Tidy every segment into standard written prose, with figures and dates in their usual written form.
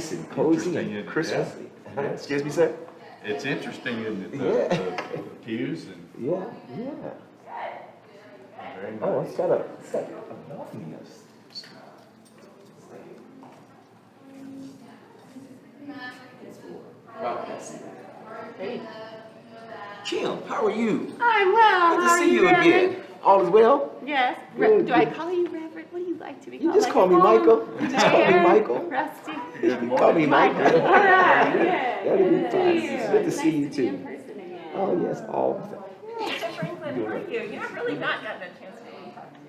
nice and cozy Interesting, and Christmas. yeah. Excuse me, sir? It's interesting, isn't it? The pews and Yeah. very nice. Oh, it's got a balcony. Hey. Kim, how are you? I'm well. Good How to are see you Reverend? again. All is well? Yes. Good, Do I good. call you Reverend? What do you like to be You called? just Like call a me mom? Michael. You just call me Mayor? Michael. Rusty. Good Call me morning. Michael. All right. Good. That'll be Good fun. to see you. Good to It's see nice you to be in too. person again. Oh yes, all. So Franklin, how are you? You know, I've really not gotten a chance to really talk to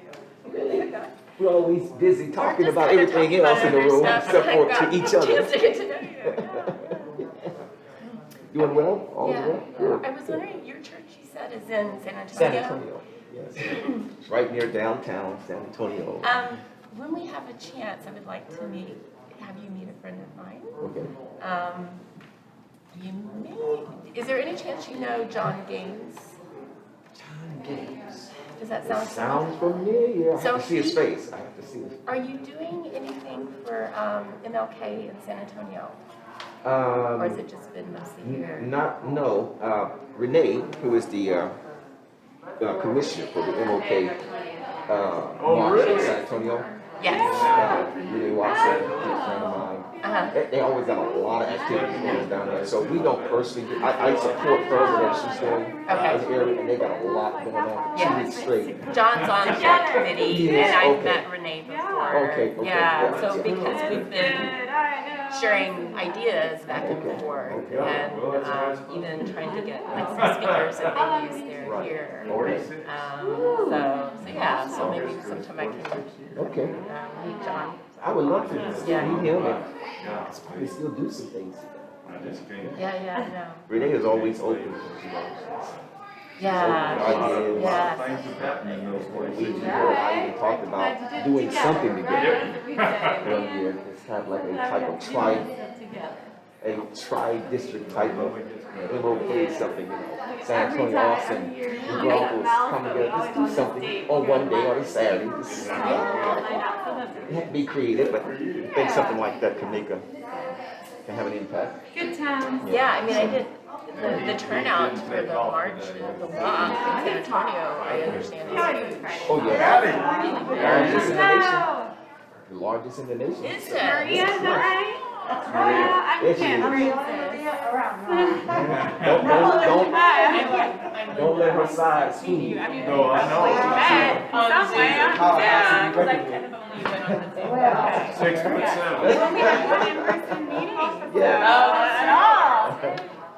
you. Really? We're always busy talking Just about kinda everything talking else in about the other room stuff, except so for I've to got each a other. chance to get to know you. Doing well? All is well? Good. I was wondering, your church, you said, is in San Antonio? San Antonio, yes. It's right near downtown San Antonio. When we have a chance, I would like to have you meet a friend of mine. Okay. You may, is there any chance you know John Gaines? John Gaines. Does that It sound sounds familiar. I So have to see his he- face. I have to see his. Are you doing anything for MLK in San Antonio? Or has it just been mostly here? No. Renee, who is the commissioner for the MLK march in San Antonio. Yes. Renee Watson, a good friend of mine. They always got a lot of activities going down there. So we don't personally do, I support her with what she's doing in the area, and they got a lot going on for 2 weeks straight. John's on that committee, Yes, and I've okay. met Renee before. Okay, Yeah, yeah. so because we've been sharing ideas back and forth, and even trying to get like some speakers and venues there here. So maybe sometime I can Okay. meet John. I would love to still meet him and probably still do some things. I just can't. Yeah, no. Renee is always open, Yeah. Yes. Things have happened in those We places. I even talked about doing something together one year. It's kind of like a type of tri-district type of MOK something, San Antonio, Austin, and Braunfels come together, just do something on one day on a Saturday. Just, you have to be creative, but I think something like that can can have an impact. Good times. Yeah, I mean, I did, the turnout for the march, the walk in San Antonio, I understand is huge. Oh yeah, largest in the nation. The largest in the nation. Is it? Maria, is that right? I'm Yes, she Kim. is. Don't let her side school. No, I know. Somewhere. Yeah, because I kind of only went on the same. 6'7". Well, we had one in-person meeting. Yeah. At all.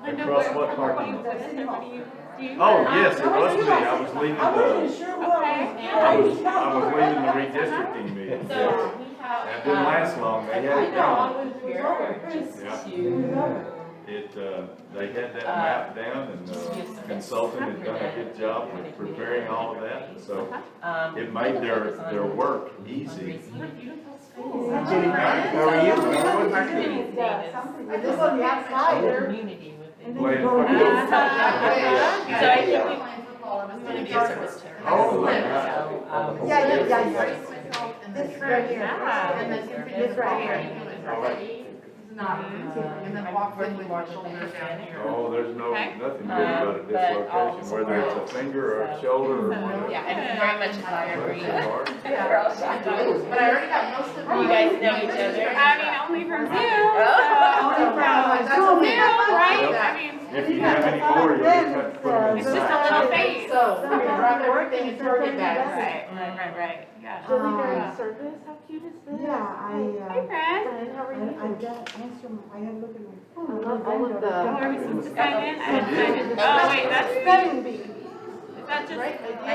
Linda, Across what what parking do you, lot? what do you do? Oh, yes, it was me. I was leading I was leading the redistricting meeting. So we have. That didn't last long. They had it done. Yeah. They had that map down, and the consultant had done a good job with preparing all of that. So it made their work easy. Jenny, how are you? This on the outside. Community with Playing So football. I think we want to be a service to. Oh, This right here. And then this right here. All right. And then walk in with your shoulder down here. Oh, there's nothing good about it, this location, whether it's a finger or a shoulder or whatever. Yeah, I very much admire Works Bree. hard. But I already got most of them. You guys know each other? I mean, only from Zoom. Oh. Zoom, right? I mean, If you have any more, you just have to put them it's just a inside. little face. So, we can grab everything and turn it back. Right. Yeah. Service, how cute is this? Yeah, Hey, Fred. how are you? I got answer, I had to look at my phone. I love All all of the. Are we supposed to sign in? I haven't signed in. Oh, wait, that's, Spelling bee. is that just? I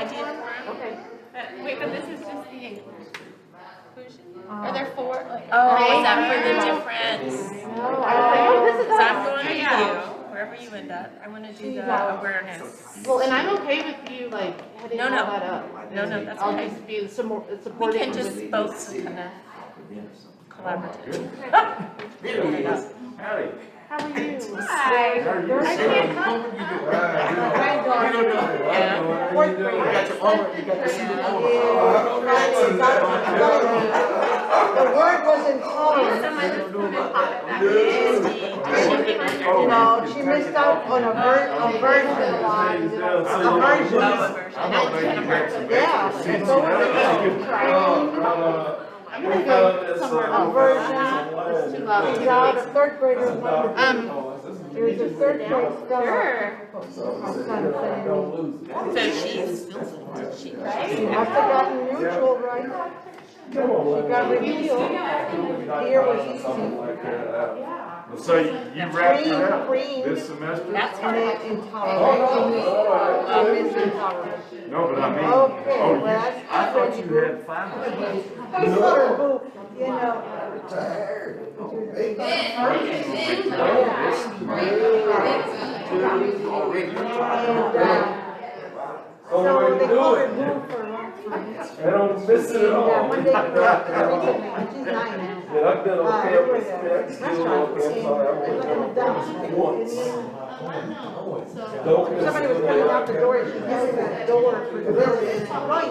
did. Okay. Wait, but this is just the inclusion. Are there four? Oh, is that for the difference? No, I was like, oh, this is. So I'm going to Yeah. you, wherever you end up. I want to do the awareness. Well, and I'm okay with you, like, heading No, all no. that up. No, that's I'll okay. just be We supporting. can just both kind of collaborative. Howdy. How are you? I can't come. My granddaughter, fourth grade. You got your armor, you got your suit of armor. The word was intolerant. You know, she missed out on a version. Yeah, and so was it trained. A version. She's out a third grader. There's a third grade stuff. Sure. I'm kind of saying. So she's, She must have gotten neutral, right? She got remedial. Here was easy. So you wrapped it up this semester? that's And her. then intolerant. She missed intolerant. No, but I mean, Okay, oh, well, that's I thought you good. had finals. You know. So they call her Boo for a long time. I don't miss it at all. Yeah, one day, she's 9 now. Yeah, I've been on There was campus, a man, I still on restaurant, campus, I went and down once. somebody was coming out the door, and she held the door for the building, right?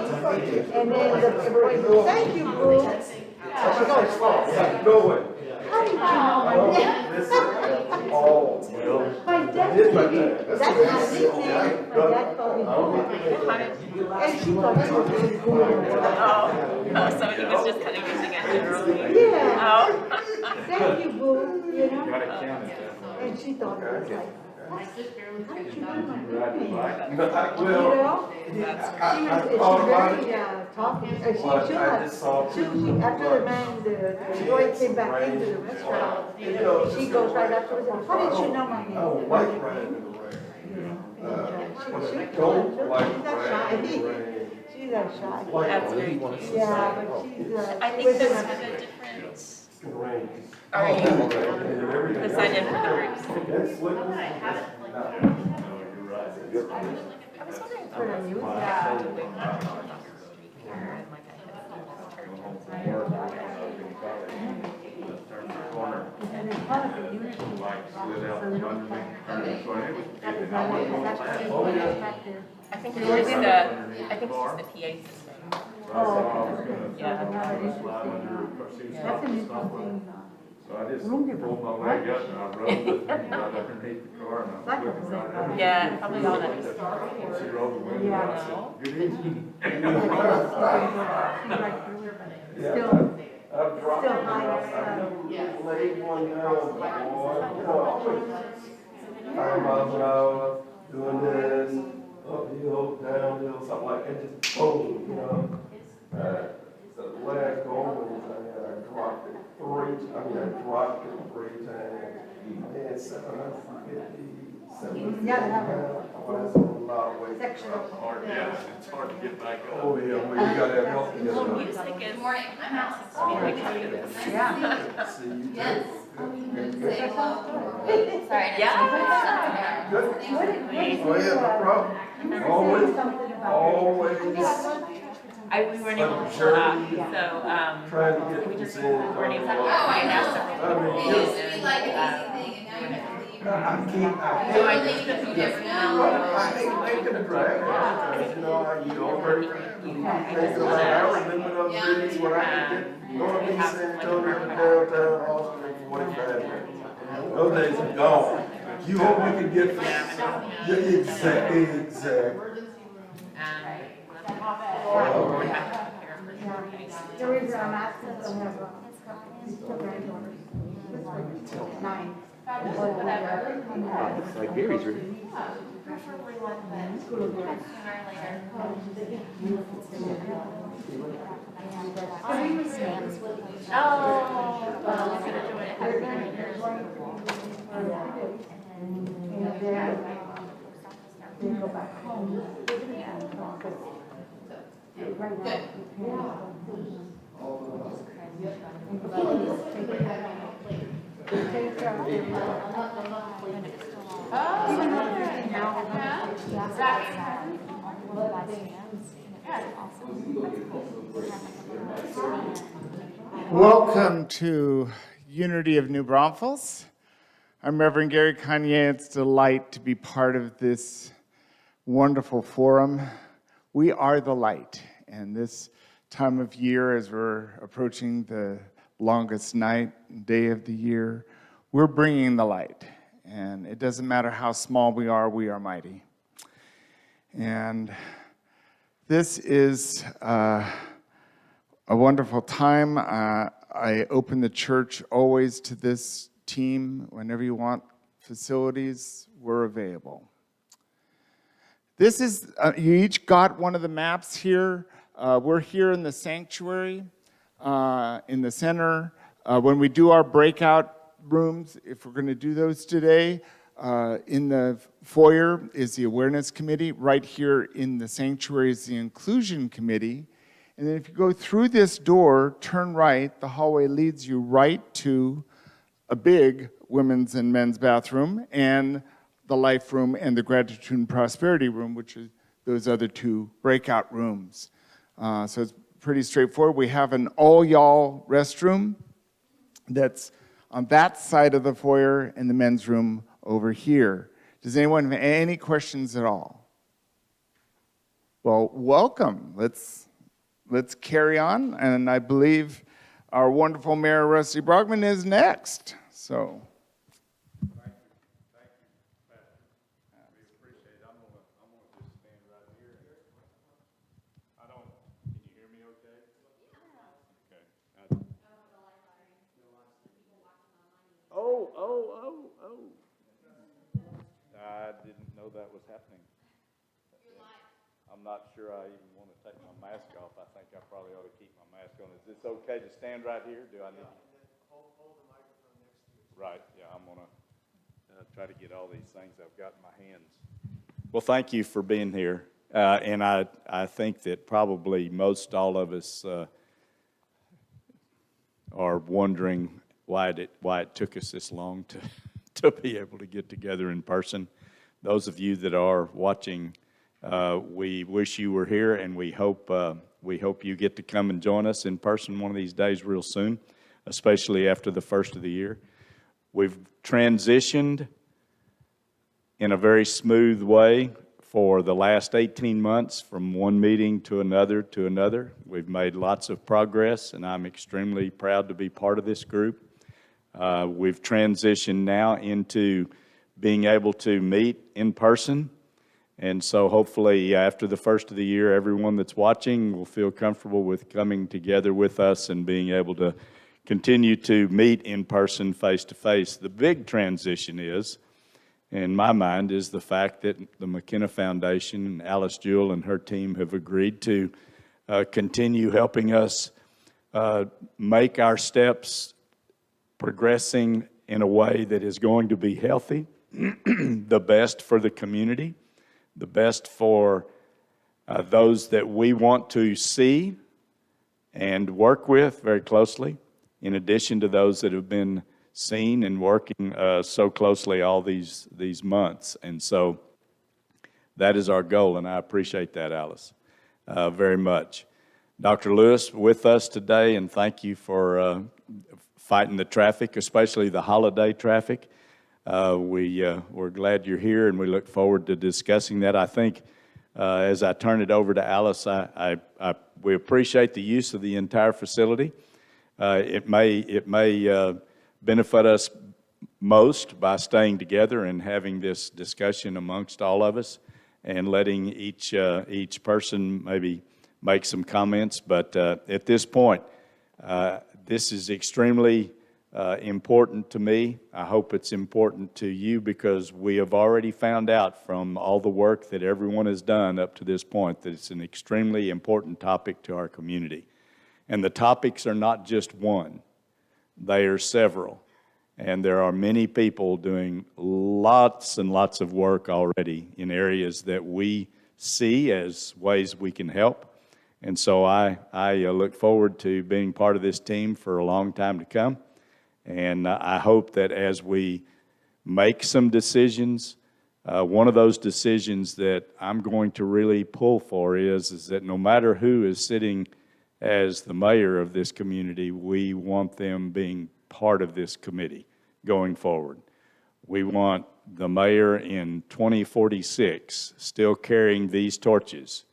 And then everybody said, "Thank you, Boo." She goes, No way. "How did you know my name?" Oh, My dad. did my dad. That's my nickname. My dad called me Boo. And she thought she was Boo. Oh, so he was just kind of using it generally. Yeah, Oh. thank you, Boo, you know? Gotta count it that way. And she thought it was like, Ride the bike. No, I you will. know? She was very, talking, she after the man, the boy came back into the restaurant, she goes right afterwards, and, how did you know my I name? don't like riding in the rain. She Don't like she's not shy, riding in the rain. she's not shy. That's very cute. Yeah, but she's, I think this is a different, It's gonna rain. are you Everything. to sign in for the groups? It's slick. No, you're right. I was wondering for the music. Turn the corner, And it's part of the unity. like slid out from underneath. So it was, it I almost went that's fast. what they back there. I think it's just the, I think it's just the PA system. So I thought I was gonna, Yeah. I was slide under, because she was That's stopping an the stop interesting, light. So I just pulled my leg up and I rubbed it right underneath the car and I was Like a looking right at her. Yeah, probably all that. She rolled the window Yeah, and I said, good evening. she's right through her, but still, I've dropped Still it, higher, I've laid one down, boy, you know, always 5 miles an hour, doing this, uphill, downhill, something like that, just boom, you know. The last goal was I dropped it 3 times, and 750, Yeah, they have a- oh, that's a lot of weight. section. Hard, yeah, it's hard to get back up. Oh, yeah, well, you gotta have help to get Well, up. music is, music happens. Yeah. See, you Yes. Sorry. Yeah. Good. What did Oh, yeah, no problem. Always, something about always We weren't able to pull it up, so, trying to get we this just in. weren't able to. Oh, I asked know. several I people, mean, It used to be and, like an easy thing, and now you have to leave. So I think the PDFs now. I hate making a drag, because, you know, you over, I remember those days when I could get northeast San Antonio to downtown Austin in 45 minutes. Those days are gone. You hope we can get, yeah, exactly. The reason I'm asking is I have, these two granddaughters. This one, 9. It's like Gary's ready. And then, they go back home. Right now, Welcome to Unity of New Braunfels. I'm Reverend Gary Kanye. It's a delight to be part of this wonderful forum. We are the light, and this time of year, as we're approaching the longest night, day of the year, we're bringing the light. And it doesn't matter how small we are mighty. And this is a wonderful time. I open the church always to this team. Whenever you want facilities, we're available. This is, you each got one of the maps here. We're here in the sanctuary, in the center. When we do our breakout rooms, if we're going to do those today, in the foyer is the awareness committee. Right here in the sanctuary is the inclusion committee. And then if you go through this door, turn right, the hallway leads you right to a big women's and men's bathroom and the life room and the gratitude and prosperity room, which are those other two breakout rooms. So it's pretty straightforward. We have an all-y'all restroom that's on that side of the foyer and the men's room over here. Does anyone have any questions at all? Well, welcome. Let's carry on, and I believe our wonderful Mayor Rusty Brogman is next. So. Thank you, Pastor. We appreciate it. I'm gonna just stand right here. Can you hear me okay? Okay. I didn't know that was happening. I'm not sure I even want to take my mask off. I think I probably ought to keep my mask on. Is this okay to stand right here? Do I need to? Hold the microphone next to you. Right, yeah, I'm going to try to get all these things I've got in my hands. Well, thank you for being here. And I think that probably most all of us are wondering why it took us this long to be able to get together in person. Those of you that are watching, we wish you were here, and we hope you get to come and join us in person one of these days real soon, especially after the first of the year. We've transitioned in a very smooth way for the last 18 months from one meeting to another to another. We've made lots of progress, and I'm extremely proud to be part of this group. We've transitioned now into being able to meet in person. And so hopefully after the first of the year, everyone that's watching will feel comfortable with coming together with us and being able to continue to meet in person, face to face. The big transition is, in my mind, is the fact that the McKenna Foundation and Alice Jewell and her team have agreed to continue helping us make our steps progressing in a way that is going to be healthy, the best for the community, the best for those that we want to see and work with very closely, in addition to those that have been seen and working so closely all these months. And so that is our goal, and I appreciate that, Alice, very much. Dr. Lewis with us today, and thank you for fighting the traffic, especially the holiday traffic. We're glad you're here, and we look forward to discussing that. I think as I turn it over to Alice, we appreciate the use of the entire facility. It may benefit us most by staying together and having this discussion amongst all of us and letting each person maybe make some comments. But at this point, this is extremely important to me. I hope it's important to you because we have already found out from all the work that everyone has done up to this point that it's an extremely important topic to our community. And the topics are not just one. They are several. And there are many people doing lots and lots of work already in areas that we see as ways we can help. And so I look forward to being part of this team for a long time to come. And I hope that as we make some decisions, one of those decisions that I'm going to really pull for is that no matter who is sitting as the mayor of this community, we want them being part of this committee going forward. We want the mayor in 2046 still carrying these torches.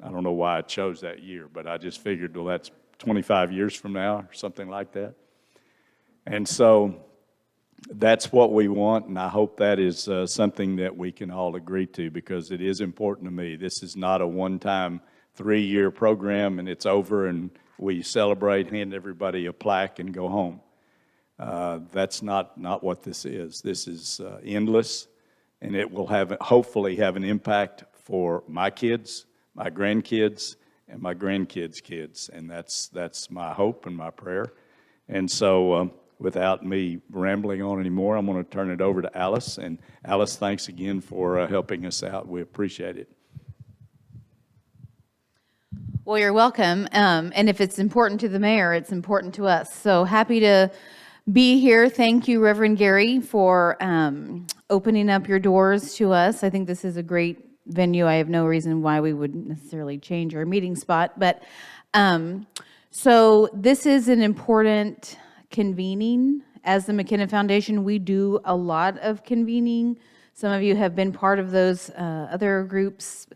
I don't know why I chose that year, but I just figured, well, that's 25 years from now or something like that. And so that's what we want, and I hope that is something that we can all agree to, because it is important to me. This is not a one-time 3-year program and it's over and we celebrate, hand everybody a plaque and go home. That's not what this is. This is endless, and it will hopefully have an impact for my kids, my grandkids, and my grandkids' kids, and that's my hope and my prayer. And so without me rambling on anymore, I'm going to turn it over to Alice. And Alice, thanks again for helping us out. We appreciate it. Well, you're welcome. And if it's important to the mayor, it's important to us. So happy to be here. Thank you, Reverend Gary, for opening up your doors to us. I think this is a great venue. I have no reason why we would necessarily change our meeting spot. But so this is an important convening. As the McKenna Foundation, we do a lot of convening. Some of you have been part of those other groups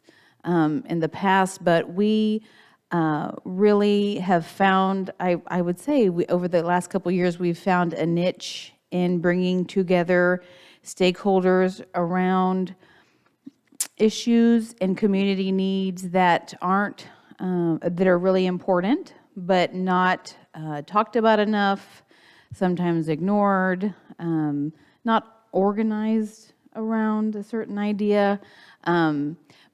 in the past, but we really have found, I would say, over the last couple of years, we've found a niche in bringing together stakeholders around issues and community needs that aren't, that are really important, but not talked about enough, sometimes ignored, not organized around a certain idea.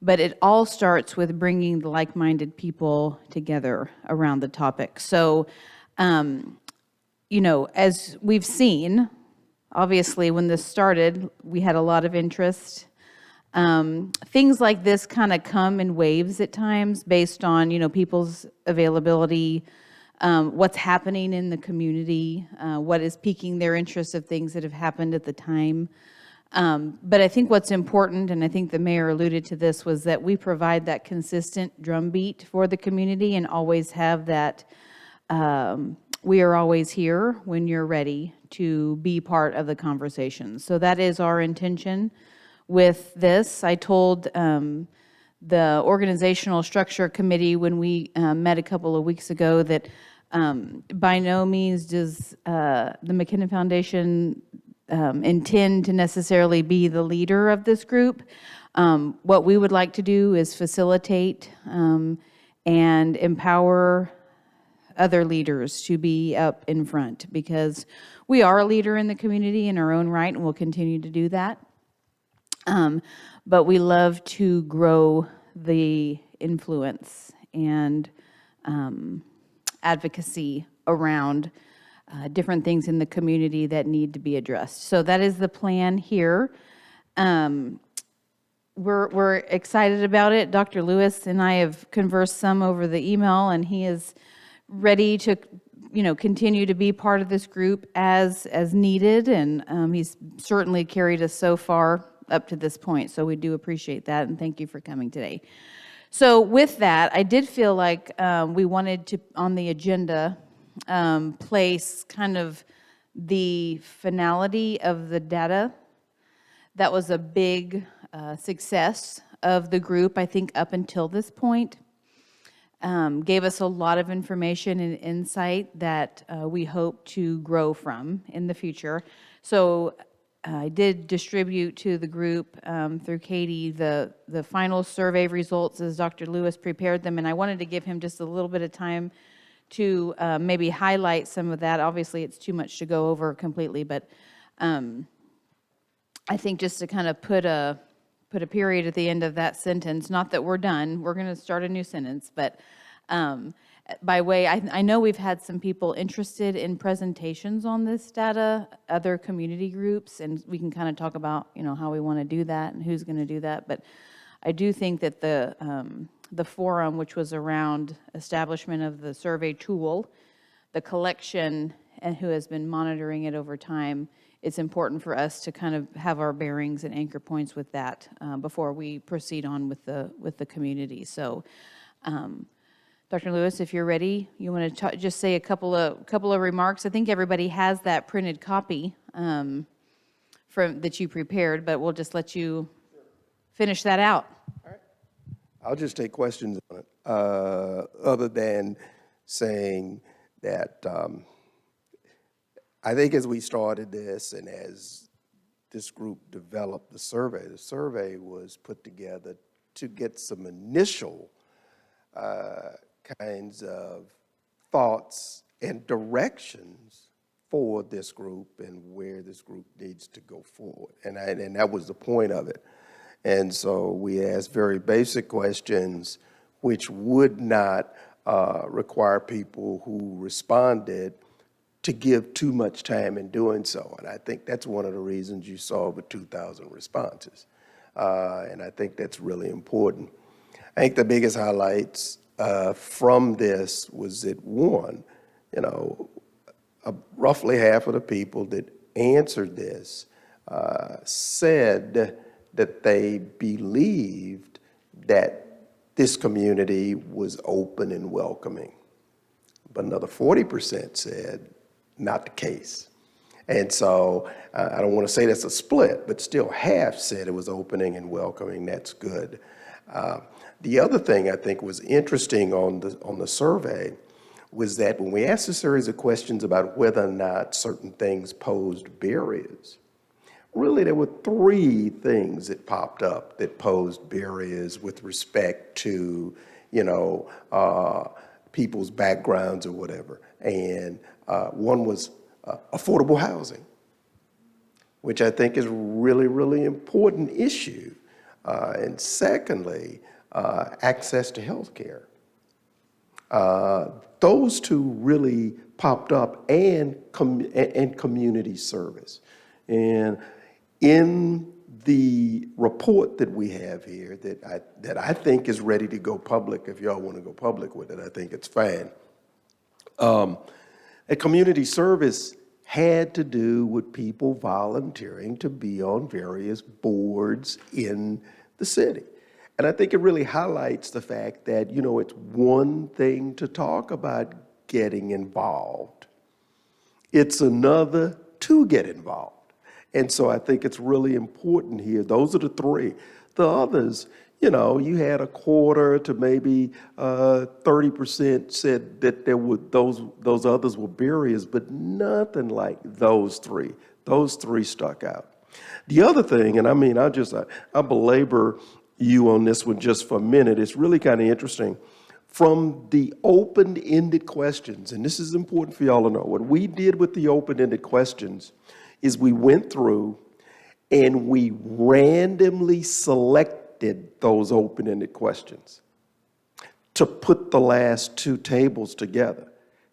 But it all starts with bringing the like-minded people together around the topic. So, you know, as we've seen, obviously when this started, we had a lot of interest. Things like this kind of come in waves at times based on, you know, people's availability, what's happening in the community, what is piquing their interest of things that have happened at the time. But I think what's important, and I think the mayor alluded to this, was that we provide that consistent drumbeat for the community and always have that, we are always here when you're ready to be part of the conversation. So that is our intention with this. I told the organizational structure committee when we met a couple of weeks ago that by no means does the McKenna Foundation intend to necessarily be the leader of this group. What we would like to do is facilitate and empower other leaders to be up in front, because we are a leader in the community in our own right, and we'll continue to do that. But we love to grow the influence and advocacy around different things in the community that need to be addressed. So that is the plan here. We're excited about it. Dr. Lewis and I have conversed some over the email, and he is ready to, you know, continue to be part of this group as needed, and he's certainly carried us so far up to this point. So we do appreciate that, and thank you for coming today. So with that, I did feel like we wanted to, on the agenda, place kind of the finality of the data. That was a big success of the group, I think, up until this point. Gave us a lot of information and insight that we hope to grow from in the future. So I did distribute to the group through Katie the final survey results as Dr. Lewis prepared them, and I wanted to give him just a little bit of time to maybe highlight some of that. Obviously, it's too much to go over completely, but I think just to kind of put a period at the end of that sentence, not that we're done, we're going to start a new sentence, but by way, I know we've had some people interested in presentations on this data, other community groups, and we can kind of talk about, you know, how we want to do that and who's going to do that, but I do think that the forum, which was around establishment of the survey tool, the collection, and who has been monitoring it over time, it's important for us to kind of have our bearings and anchor points with that before we proceed on with the community. So, Dr. Lewis, if you're ready, you want to just say a couple of remarks. I think everybody has that printed copy for that you prepared, but we'll just let you finish that out. I'll just take questions on it, other than saying that I think as we started this and as this group developed the survey was put together to get some initial kinds of thoughts and directions for this group and where this group needs to go forward. And that was the point of it. And so we asked very basic questions which would not require people who responded to give too much time in doing so. And I think that's one of the reasons you saw over 2,000 responses. And I think that's really important. I think the biggest highlights from this was that, one, you know, roughly half of the people that answered this said that they believed that this community was open and welcoming. But another 40% said not the case. And so I don't want to say that's a split, but still half said it was opening and welcoming. That's good. The other thing I think was interesting on the survey was that when we asked a series of questions about whether or not certain things posed barriers, really there were three things that popped up that posed barriers with respect to, you know, people's backgrounds or whatever. And one was affordable housing, which I think is a really, really important issue. And secondly, access to health care. Those two really popped up, and community service. And in the report that we have here that I think is ready to go public, if y'all want to go public with it, I think it's fine. A community service had to do with people volunteering to be on various boards in the city. And I think it really highlights the fact that, you know, it's one thing to talk about getting involved. It's another to get involved. And so I think it's really important here. Those are the three. The others, you know, you had a quarter to maybe 30% said that there were those others were barriers, but nothing like those three. Those three stuck out. The other thing, and I mean, I'll belabor you on this one just for a minute. It's really kind of interesting. From the open-ended questions, and this is important for y'all to know, what we did with the open-ended questions is we went through and we randomly selected those open-ended questions to put the last two tables together.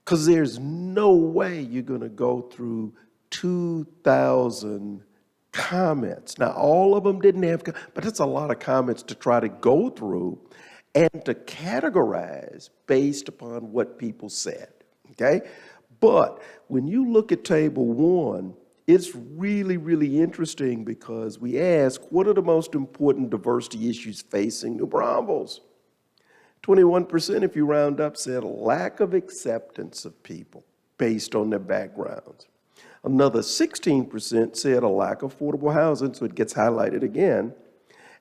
Because there's no way you're going to go through 2,000 comments. Now, all of them didn't have, but that's a lot of comments to try to go through and to categorize based upon what people said, okay? But when you look at table one, it's really, really interesting because we ask, what are the most important diversity issues facing New Braunfels? 21%, if you round up, said a lack of acceptance of people based on their backgrounds. Another 16% said a lack of affordable housing, so it gets highlighted again.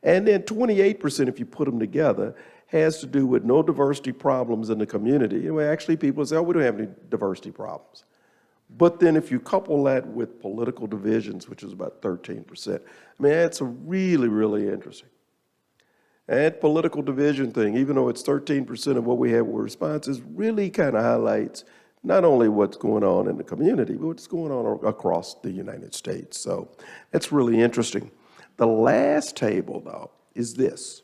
And then 28%, if you put them together, has to do with no diversity problems in the community. And actually people say, oh, we don't have any diversity problems. But then if you couple that with political divisions, which is about 13%, I mean, that's a really, really interesting. And that political division thing, even though it's 13% of what we have with responses, really kind of highlights not only what's going on in the community, but what's going on across the United States. So that's really interesting. The last table, though, is this.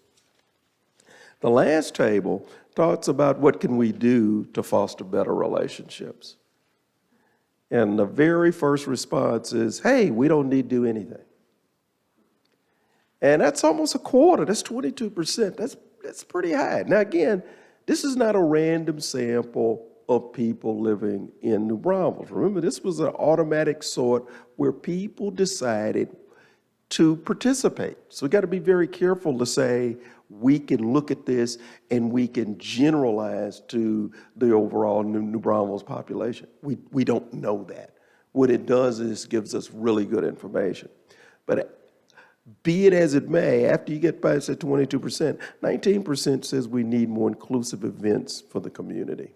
The last table talks about what can we do to foster better relationships. And the very first response is, hey, we don't need to do anything. And that's almost a quarter. That's 22%. That's pretty high. Now, again, this is not a random sample of people living in New Braunfels. Remember, this was an automatic sort where people decided to participate. So we got to be very careful to say we can look at this and we can generalize to the overall New Braunfels population. We don't know that. What it does is gives us really good information. But be it as it may, after you get past that 22%, 19% says we need more inclusive events for the community.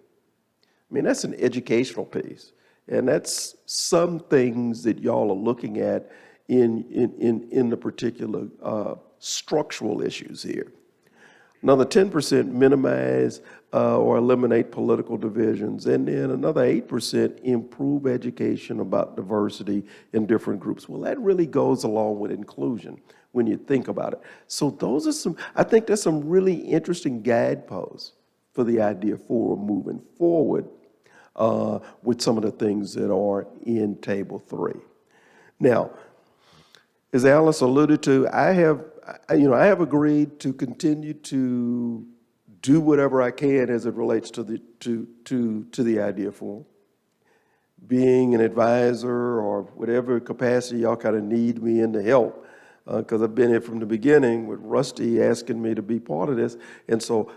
I mean, that's an educational piece. And that's some things that y'all are looking at in the particular structural issues here. Another 10% minimize or eliminate political divisions. And then another 8% improve education about diversity in different groups. Well, that really goes along with inclusion when you think about it. So those are some, I think there's some really interesting guideposts for the idea for moving forward with some of the things that are in Table 3. Now, as Alice alluded to, I have agreed to continue to do whatever I can as it relates to the idea forum. Being an advisor or whatever capacity y'all kind of need me in to help, because I've been here from the beginning with Rusty asking me to be part of this, and so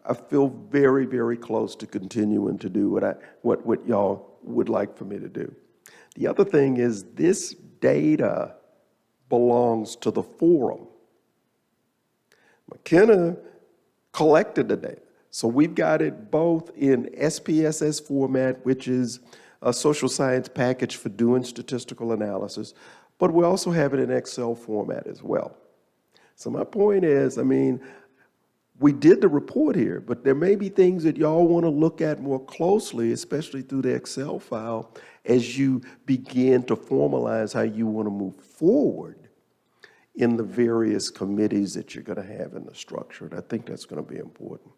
I feel very, very close to continuing to do what y'all would like for me to do. The other thing is this data belongs to the forum. McKenna collected the data. So we've got it both in SPSS format, which is a social science package for doing statistical analysis, but we also have it in Excel format as well. So my point is, I mean, we did the report here, but there may be things that y'all want to look at more closely, especially through the Excel file, as you begin to formalize how you want to move forward in the various committees that you're going to have in the structure. And I think that's going to be important.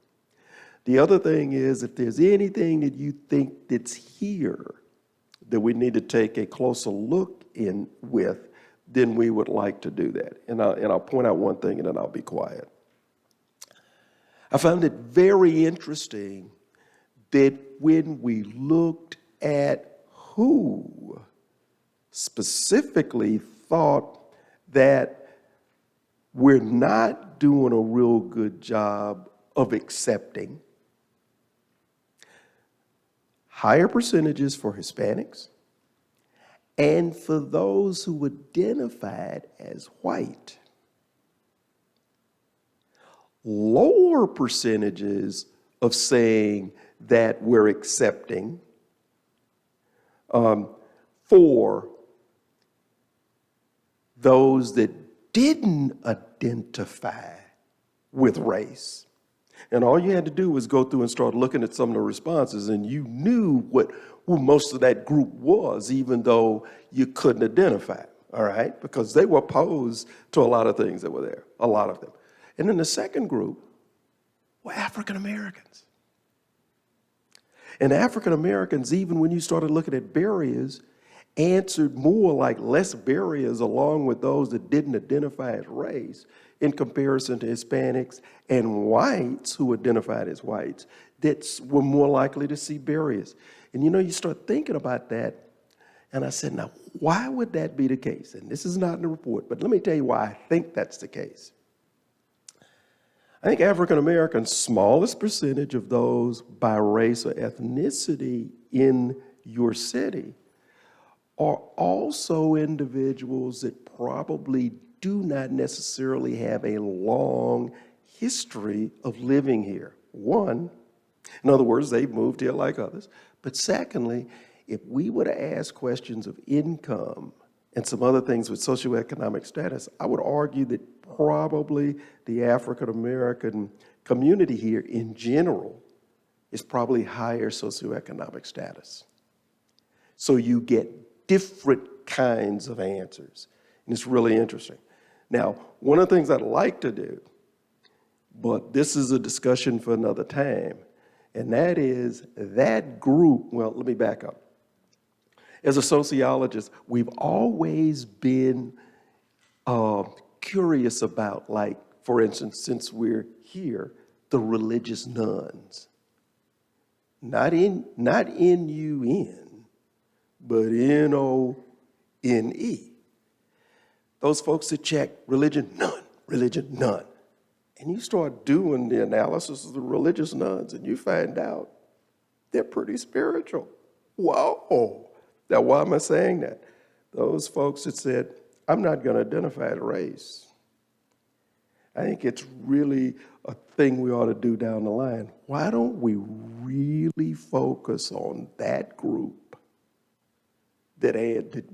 The other thing is, if there's anything that you think that's here that we need to take a closer look in with, then we would like to do that. And I'll point out one thing and then I'll be quiet. I found it very interesting that when we looked at who specifically thought that we're not doing a real good job of accepting, higher percentages for Hispanics and for those who identified as white. Lower percentages of saying that we're accepting for those that didn't identify with race. And all you had to do was go through and start looking at some of the responses, and you knew who most of that group was, even though you couldn't identify, all right? Because they were opposed to a lot of things that were there, a lot of them. And then the second group were African Americans. And African Americans, even when you started looking at barriers, answered more like less barriers along with those that didn't identify as race in comparison to Hispanics and whites who identified as whites that were more likely to see barriers. And you know, you start thinking about that, and I said, now, why would that be the case? And this is not in the report, but let me tell you why I think that's the case. I think African Americans, smallest percentage of those by race or ethnicity in your city, are also individuals that probably do not necessarily have a long history of living here. One, in other words, they've moved here like others. But secondly, if we were to ask questions of income and some other things with socioeconomic status, I would argue that probably the African American community here in general is probably higher socioeconomic status. So you get different kinds of answers. And it's really interesting. Now, one of the things I'd like to do, but this is a discussion for another time, and that is that group, well, let me back up. As a sociologist, we've always been curious about, like, for instance, since we're here, the religious nuns. Not N-U-N, but N-O-N-E. Those folks that check religion, none, religion, none. And you start doing the analysis of the religious nuns and you find out they're pretty spiritual. Whoa. Now, why am I saying that? Those folks that said, I'm not going to identify as race. I think it's really a thing we ought to do down the line. Why don't we really focus on that group that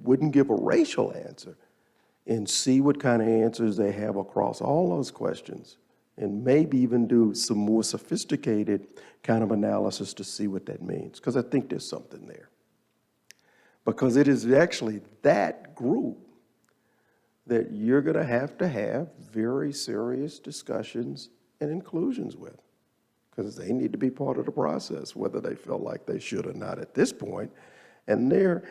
wouldn't give a racial answer and see what kind of answers they have across all those questions, and maybe even do some more sophisticated kind of analysis to see what that means, because I think there's something there. Because it is actually that group that you're going to have very serious discussions and inclusions with, because they need to be part of the process, whether they feel like they should or not at this point. And they're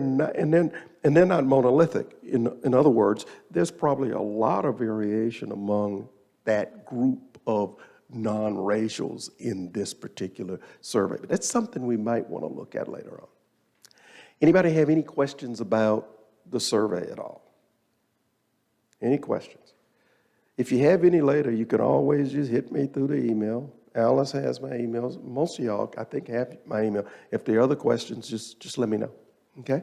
not monolithic. In other words, there's probably a lot of variation among that group of non-racials in this particular survey. But that's something we might want to look at later on. Anybody have any questions about the survey at all? Any questions? If you have any later, you can always just hit me through the email. Alice has my emails. Most of y'all, I think, have my email. If there are other questions, just let me know, okay?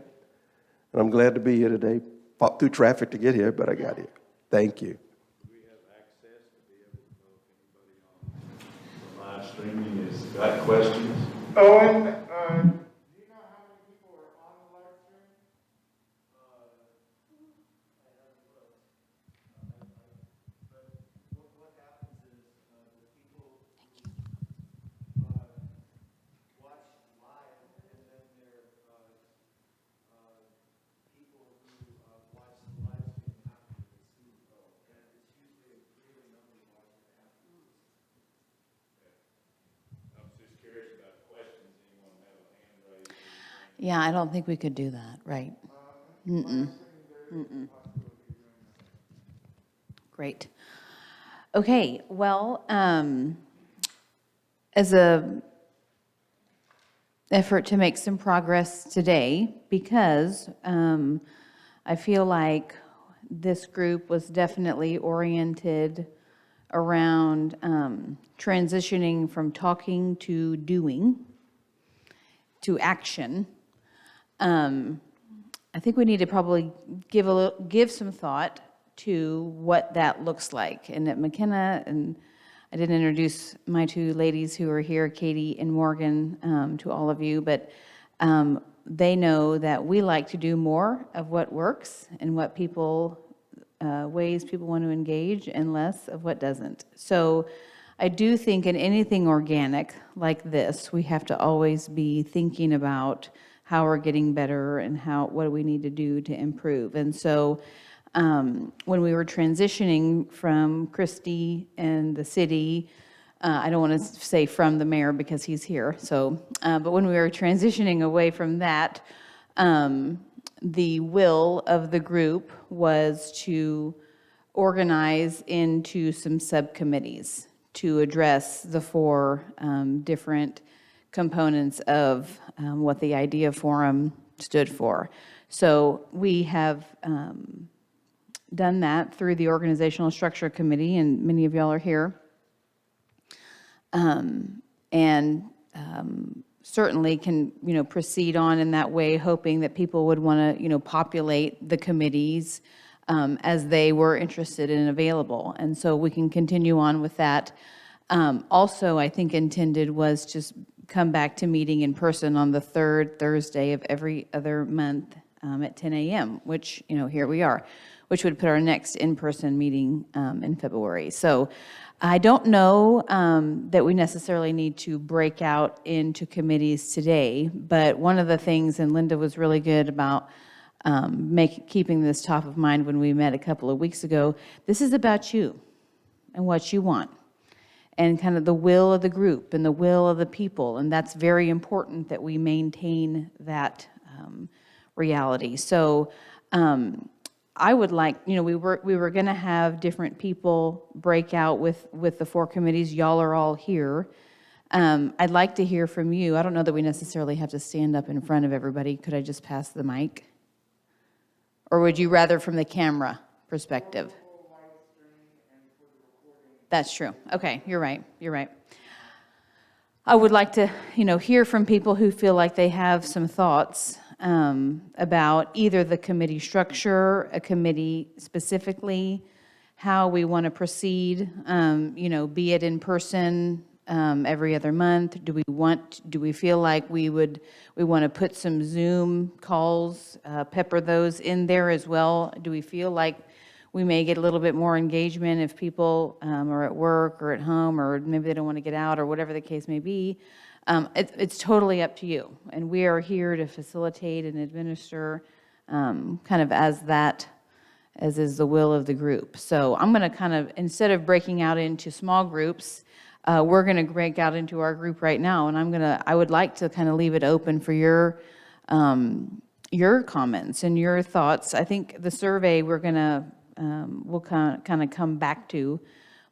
And I'm glad to be here today. Fought through traffic to get here, but I got here. Thank you. Do we have access to be able to know if anybody on the live streaming has got questions? Owen, do you know how many people are on the live stream? What happens is the people watch live, and then there are people who watch the live stream afterwards who go, and it's usually a greater number watching afterwards. I was just curious about questions. Anyone have a hand raised? Yeah, I don't think we could do that, right? Great. Okay, well, as a effort to make some progress today, because I feel like this group was definitely oriented around transitioning from talking to doing to action. I think we need to probably give some thought to what that looks like. And at McKenna, and I didn't introduce my two ladies who are here, Katie and Morgan, to all of you, but they know that we like to do more of what works and what ways people want to engage, and less of what doesn't. So I do think in anything organic like this, we have to always be thinking about how we're getting better and what do we need to do to improve. And so when we were transitioning from Christie and the city, I don't want to say from the mayor because he's here, so, but when we were transitioning away from that, the will of the group was to organize into some subcommittees to address the four different components of what the IDEA Forum stood for. So we have done that through the Organizational Structure Committee, and many of y'all are here. Certainly can, proceed on in that way, hoping that people would want to, populate the committees as they were interested and available. And so we can continue on with that. Also, I think intended was just come back to meeting in person on the third Thursday of every other month at 10 a.m., which, here we are, which would put our next in-person meeting in February. So I don't know that we necessarily need to break out into committees today, but one of the things, and Linda was really good about keeping this top of mind when we met a couple of weeks ago, this is about you and what you want, and kind of the will of the group and the will of the people, and that's very important that we maintain that reality. So I would like, we were going to have different people break out with the four committees. Y'all are all here. I'd like to hear from you. I don't know that we necessarily have to stand up in front of everybody. Could I just pass the mic? Or would you rather from the camera perspective? That's true. Okay, you're right. You're right. I would like to, hear from people who feel like they have some thoughts about either the committee structure, a committee specifically, how we want to proceed, be it in person every other month. Do we feel like we want to put some Zoom calls, pepper those in there as well? Do we feel like we may get a little bit more engagement if people are at work or at home, or maybe they don't want to get out, or whatever the case may be? It's totally up to you. And we are here to facilitate and administer kind of as is the will of the group. So I'm going to kind of, instead of breaking out into small groups, we're going to break out into our group right now. And I would like to kind of leave it open for your comments and your thoughts. I think the survey we'll kind of come back to,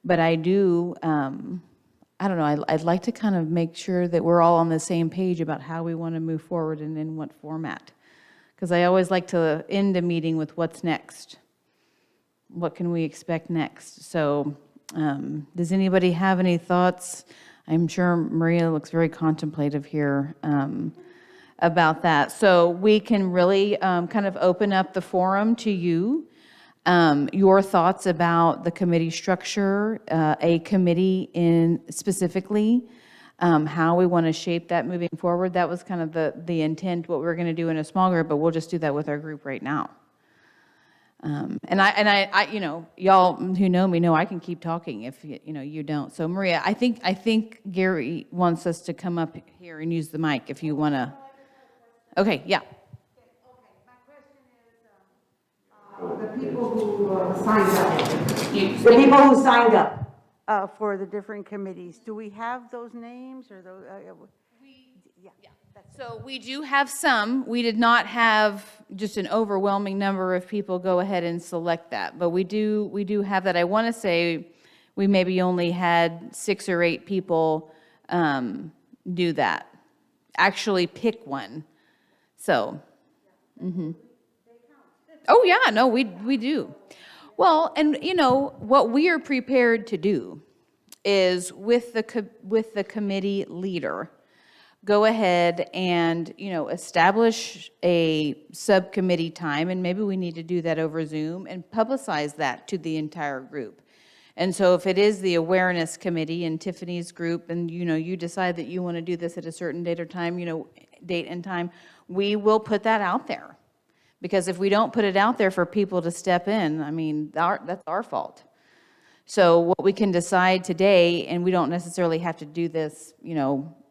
but I don't know, I'd like to kind of make sure that we're all on the same page about how we want to move forward and in what format. Because I always like to end a meeting with what's next. What can we expect next? So does anybody have any thoughts? I'm sure Maria looks very contemplative here about that. So we can really kind of open up the forum to you. Your thoughts about the committee structure, a committee in specifically, how we want to shape that moving forward. That was kind of the intent, what we're going to do in a small group, but we'll just do that with our group right now. And I, y'all who know me know I can keep talking if you don't. So Maria, I think Gary wants us to come up here and use the mic if you want to. Okay, yeah. The people who signed up for the different committees, do we have those names or those? So we do have some. We did not have just an overwhelming number of people go ahead and select that, but we do have that. I want to say we maybe only had 6 or 8 people do that, actually pick one. So. Mm-hmm. Oh, yeah, no, we do. Well, and what we are prepared to do is with the committee leader, go ahead and, establish a subcommittee time, and maybe we need to do that over Zoom and publicize that to the entire group. And so if it is the awareness committee and Tiffany's group, and, you decide that you want to do this at a certain date or time, date and time, we will put that out there. Because if we don't put it out there for people to step in, that's our fault. So what we can decide today, and we don't necessarily have to do this,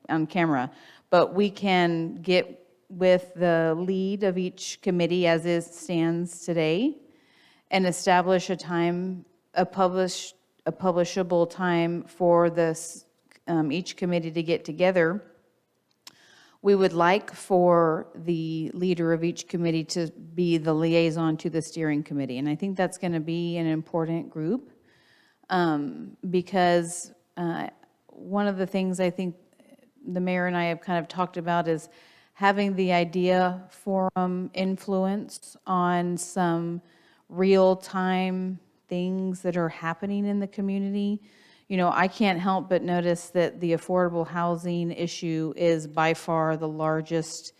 on camera, but we can get with the lead of each committee as it stands today and establish a time, a publishable time for this, each committee to get together. We would like for the leader of each committee to be the liaison to the steering committee. And I think that's going to be an important group because one of the things I think the mayor and I have kind of talked about is having the idea forum influence on some real-time things that are happening in the community. I can't help but notice that the affordable housing issue is by far the largest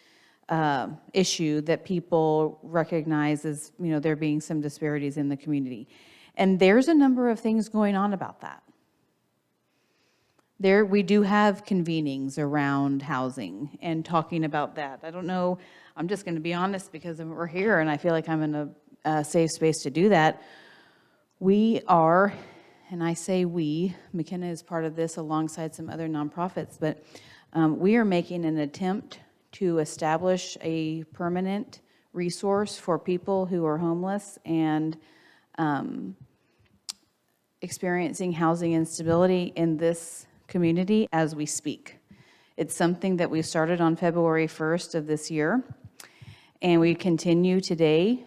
issue that people recognize as, there being some disparities in the community. And there's a number of things going on about that. We do have convenings around housing and talking about that. I don't know, I'm just going to be honest because we're here and I feel like I'm in a safe space to do that. We are, and I say we, McKenna is part of this alongside some other nonprofits, but we are making an attempt to establish a permanent resource for people who are homeless and experiencing housing instability in this community as we speak. It's something that we started on February 1st of this year, and we continue today.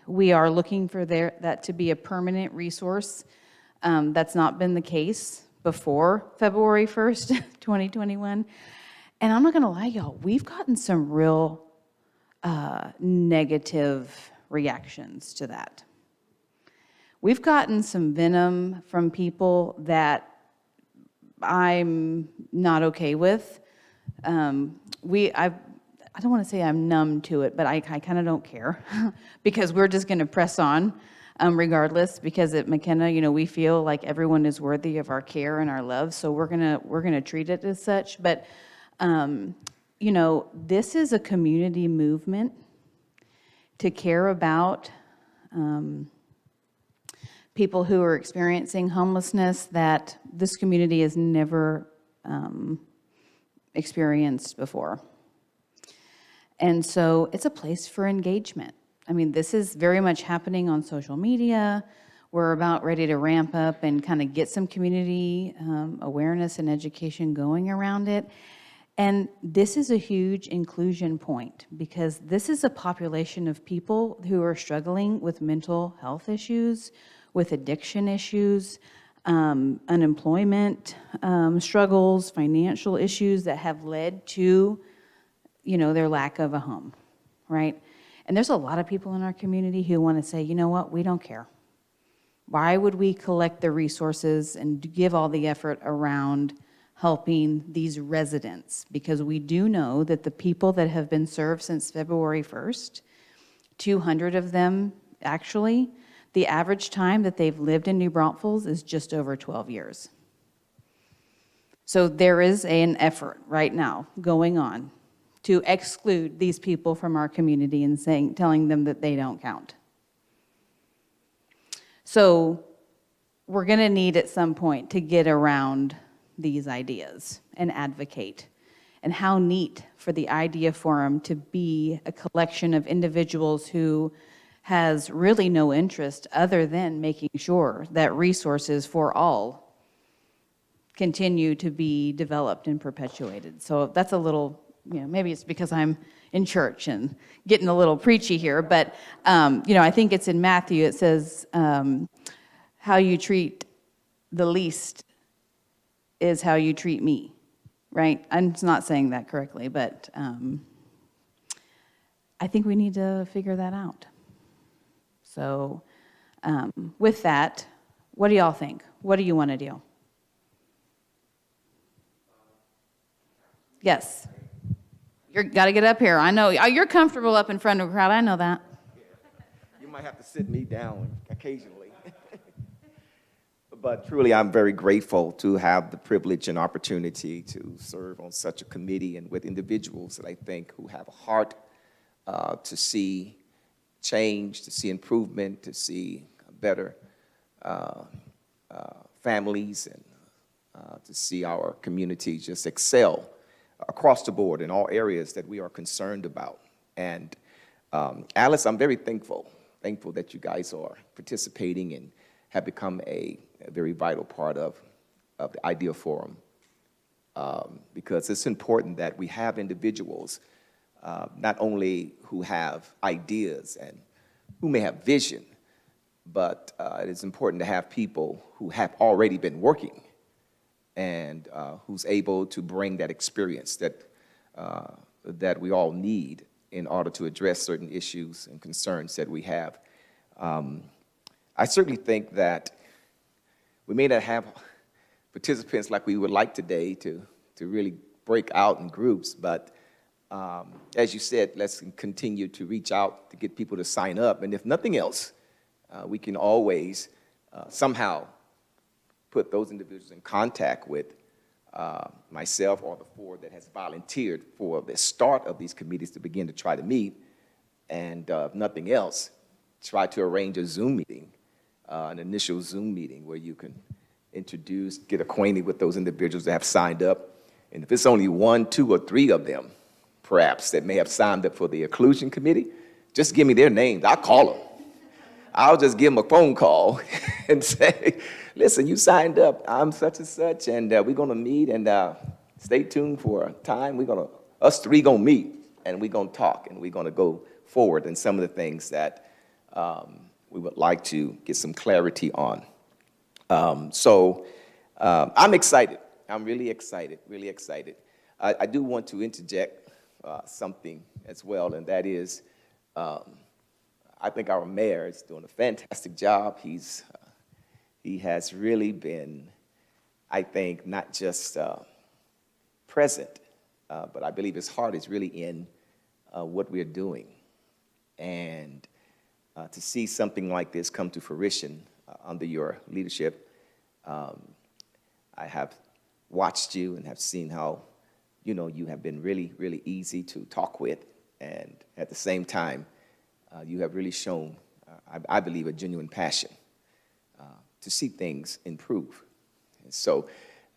We are looking for that to be a permanent resource. That's not been the case before February 1st, 2021. And I'm not going to lie, y'all, we've gotten some real negative reactions to that. We've gotten some venom from people that I'm not okay with. I don't want to say I'm numb to it, but I kind of don't care because we're just going to press on regardless, because at McKenna, we feel like everyone is worthy of our care and our love, so we're gonna treat it as such. But this is a community movement to care about people who are experiencing homelessness that this community has never experienced before. And so it's a place for engagement. I mean, this is very much happening on social media. We're about ready to ramp up and kind of get some community awareness and education going around it. And this is a huge inclusion point because this is a population of people who are struggling with mental health issues, with addiction issues, unemployment struggles, financial issues that have led to, their lack of a home, right? And there's a lot of people in our community who want to say, you know what, we don't care. Why would we collect the resources and give all the effort around helping these residents? Because we do know that the people that have been served since February 1st, 200 of them actually, the average time that they've lived in New Braunfels is just over 12 years. So there is an effort right now going on to exclude these people from our community and telling them that they don't count. So we're going to need at some point to get around these ideas and advocate. And how neat for the Idea Forum to be a collection of individuals who has really no interest other than making sure that resources for all continue to be developed and perpetuated. So that's a little, maybe it's because I'm in church and getting a little preachy here, but, I think it's in Matthew, it says, how you treat the least is how you treat me, right? I'm not saying that correctly, but I think we need to figure that out. So with that, what do y'all think? What do you want to do? Yes. You got to get up here. I know. You're comfortable up in front of a crowd. I know that. You might have to sit me down occasionally. But truly, I'm very grateful to have the privilege and opportunity to serve on such a committee and with individuals that I think who have a heart to see change, to see improvement, to see better families, and to see our community just excel across the board in all areas that we are concerned about. And Alice, I'm very thankful that you guys are participating and have become a very vital part of the Idea Forum, because it's important that we have individuals not only who have ideas and who may have vision, but it is important to have people who have already been working and who's able to bring that experience that we all need in order to address certain issues and concerns that we have. I certainly think that we may not have participants like we would like today to really break out in groups, but as you said, let's continue to reach out to get people to sign up. And if nothing else, we can always somehow put those individuals in contact with myself or the four that has volunteered for the start of these committees to begin to try to meet. And if nothing else, try to arrange a Zoom meeting, an initial Zoom meeting where you can introduce, get acquainted with those individuals that have signed up. And if it's only 1, 2, or 3 of them, perhaps, that may have signed up for the inclusion committee, just give me their names. I'll call them. I'll just give them a phone call and say, listen, you signed up. I'm such and such, and we're going to meet, and stay tuned for a time. Us 3 going to meet, and we're going to talk, and we're going to go forward in some of the things that we would like to get some clarity on. I'm excited. I'm really excited, really excited. I do want to interject something as well, and that is, I think our mayor is doing a fantastic job. He has really been, I think, not just present, but I believe his heart is really in what we're doing. And to see something like this come to fruition under your leadership, I have watched you and have seen how, you have been really, really easy to talk with. And at the same time, you have really shown, I believe, a genuine passion to see things improve. And so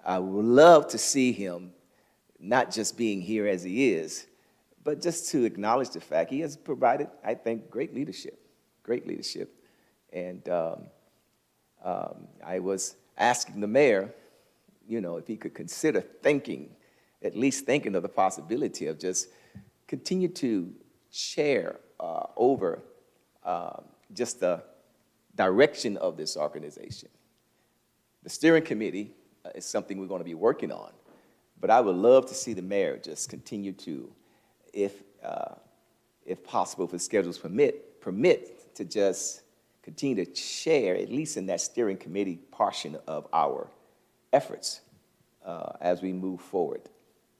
I would love to see him not just being here as he is, but just to acknowledge the fact he has provided, I think, great leadership. And I was asking the mayor, if he could consider at least thinking of the possibility of just continue to share over just the direction of this organization. The steering committee is something we're going to be working on, but I would love to see the mayor just continue to, if possible, if the schedules permit, to just continue to share, at least in that steering committee portion of our efforts as we move forward.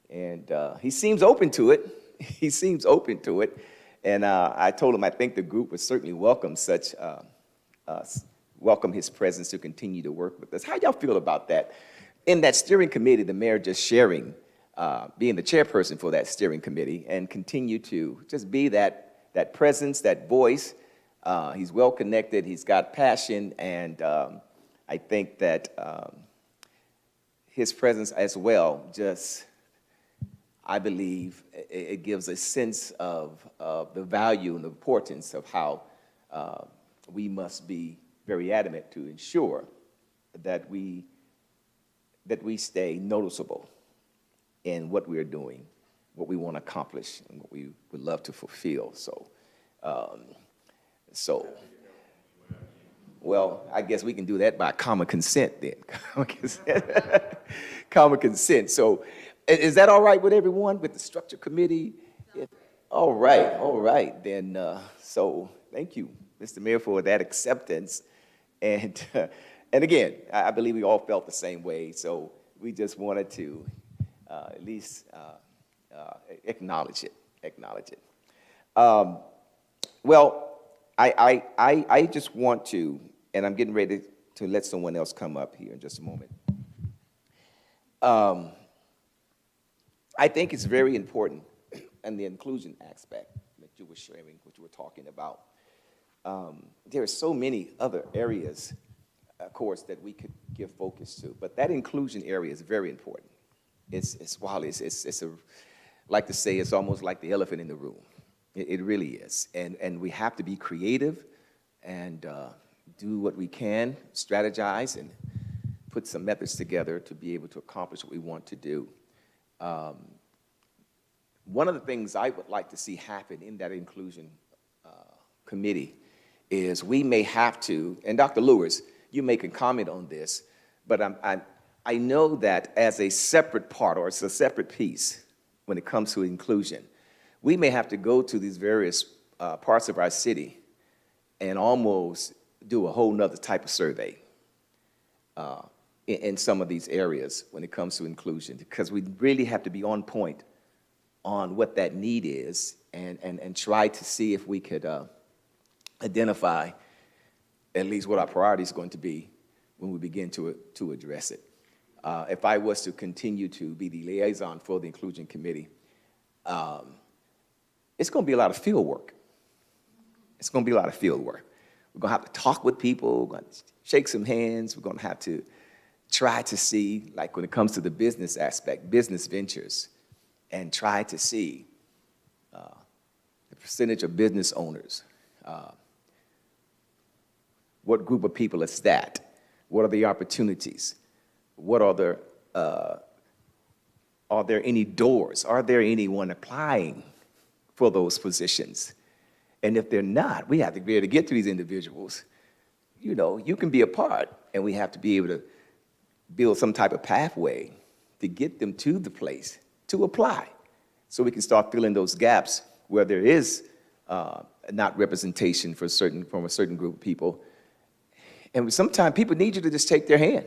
And he seems open to it. And I told him I think the group would certainly welcome welcome his presence to continue to work with us. How y'all feel about that? In that steering committee, the mayor just sharing, being the chairperson for that steering committee, and continue to just be that presence, that voice. He's well connected, he's got passion, and I think that his presence as well just, I believe, it gives a sense of the value and the importance of how we must be very adamant to ensure that we stay noticeable in what we're doing, what we want to accomplish, and what we would love to fulfill. Well, I guess we can do that by common consent then. Common consent. So is that all right with everyone, with the structure committee? All right. Then, so thank you, Mr. Mayor, for that acceptance. And again, I believe we all felt the same way. So we just wanted to at least acknowledge it. Well, I just want to, and I'm getting ready to let someone else come up here in just a moment. I think it's very important, and the inclusion aspect that you were sharing, what you were talking about. There are so many other areas, of course, that we could give focus to, but that inclusion area is very important. It's like to say, it's almost like the elephant in the room. It really is, and we have to be creative and do what we can, strategize, and put some methods together to be able to accomplish what we want to do. One of the things I would like to see happen in that inclusion committee is we may have to, and Dr. Lewis, you may can comment on this, but I know that as a separate part, or it's a separate piece when it comes to inclusion, we may have to go to these various parts of our city and almost do a whole nother type of survey in some of these areas when it comes to inclusion, because we really have to be on point on what that need is and try to see if we could identify at least what our priority is going to be when we begin to address it. If I was to continue to be the liaison for the Inclusion Committee, it's going to be a lot of field work. We're going to have to talk with people, we're going to shake some hands, we're going to have to try to see, like when it comes to the business aspect, business ventures, and try to see the percentage of business owners. What group of people is that? What are the opportunities? What are there any doors? Are there anyone applying for those positions? And if they're not, we have to be able to get to these individuals. You know, you can be a part, and we have to be able to build some type of pathway to get them to the place to apply, so we can start filling those gaps where there is not representation from a certain group of people. And sometimes people need you to just take their hand.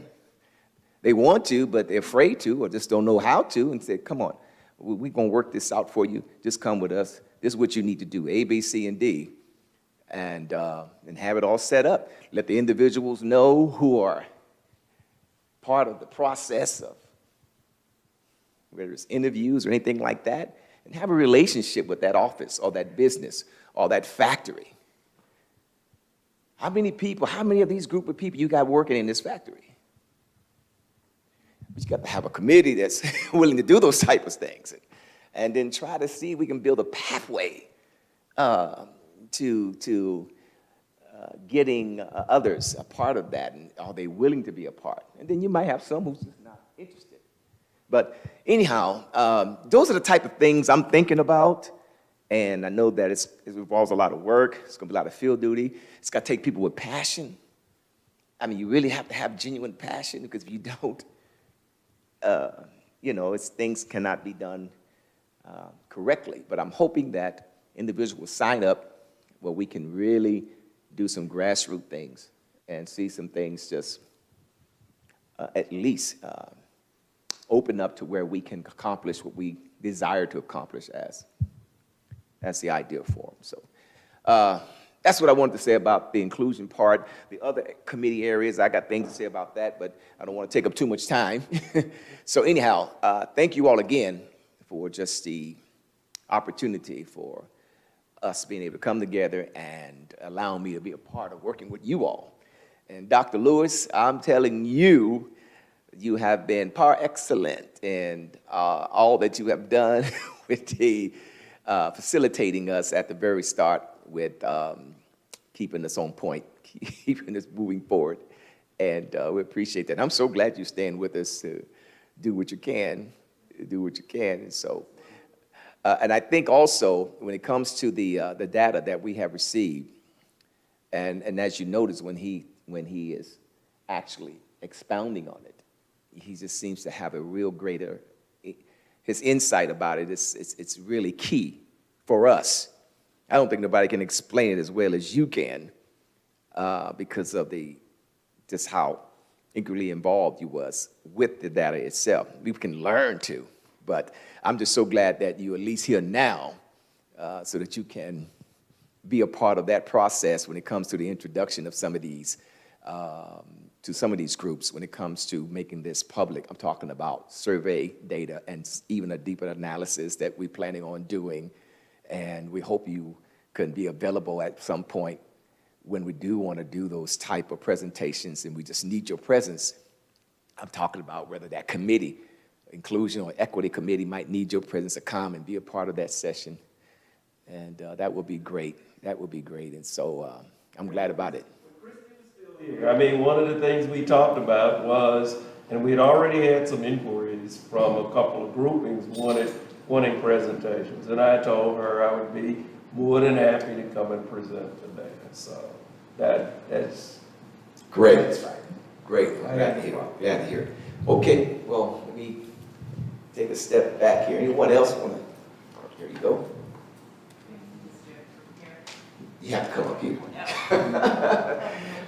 They want to, but they're afraid to, or just don't know how to, and say, come on, we're gonna work this out for you. Just come with us. This is what you need to do, A, B, C, and D. And have it all set up. Let the individuals know who are part of the process of whether it's interviews or anything like that, and have a relationship with that office or that business or that factory. How many of these group of people you got working in this factory? But you got to have a committee that's willing to do those type of things, and then try to see if we can build a pathway to getting others a part of that, and are they willing to be a part? And then you might have some who's just not interested. But anyhow, those are the type of things I'm thinking about, and I know that it involves a lot of work. It's going to be a lot of field duty. It's got to take people with passion. I mean, you really have to have genuine passion, because if you don't, things cannot be done correctly. But I'm hoping that individuals sign up where we can really do some grassroots things and see some things just at least open up to where we can accomplish what we desire to accomplish as the ideal forum. So that's what I wanted to say about the inclusion part. The other committee areas, I got things to say about that, but I don't want to take up too much time. So anyhow, thank you all again for just the opportunity for us being able to come together and allow me to be a part of working with you all. And Dr. Lewis, I'm telling you, you have been par excellent in all that you have done with the facilitating us at the very start with keeping us on point, keeping us moving forward. And we appreciate that. I'm so glad you're staying with us to do what you can, And so, and I think also when it comes to the data that we have received, and as you notice when he is actually expounding on it, he just seems to have a real greater, his insight about it, it's really key for us. I don't think nobody can explain it as well as you can because of just how equally involved you was with the data itself. We can learn to, but I'm just so glad that you're at least here now so that you can be a part of that process when it comes to the introduction of some of these groups, when it comes to making this public. I'm talking about survey data and even a deeper analysis that we're planning on doing. And we hope you can be available at some point when we do want to do those type of presentations and we just need your presence. I'm talking about whether that committee, inclusion or equity committee, might need your presence to come and be a part of that session. And that would be great. That would be great. And so I'm glad about it. I mean, one of the things we talked about was, and we'd already had some inquiries from a couple of groupings wanting presentations. And I told her I would be more than happy to come and present today. So that's great. That's right. Great. I'm glad to hear it. Glad to hear it. Okay, well, let me take a step back here. Anyone else want to? Here you go. You have to come up here.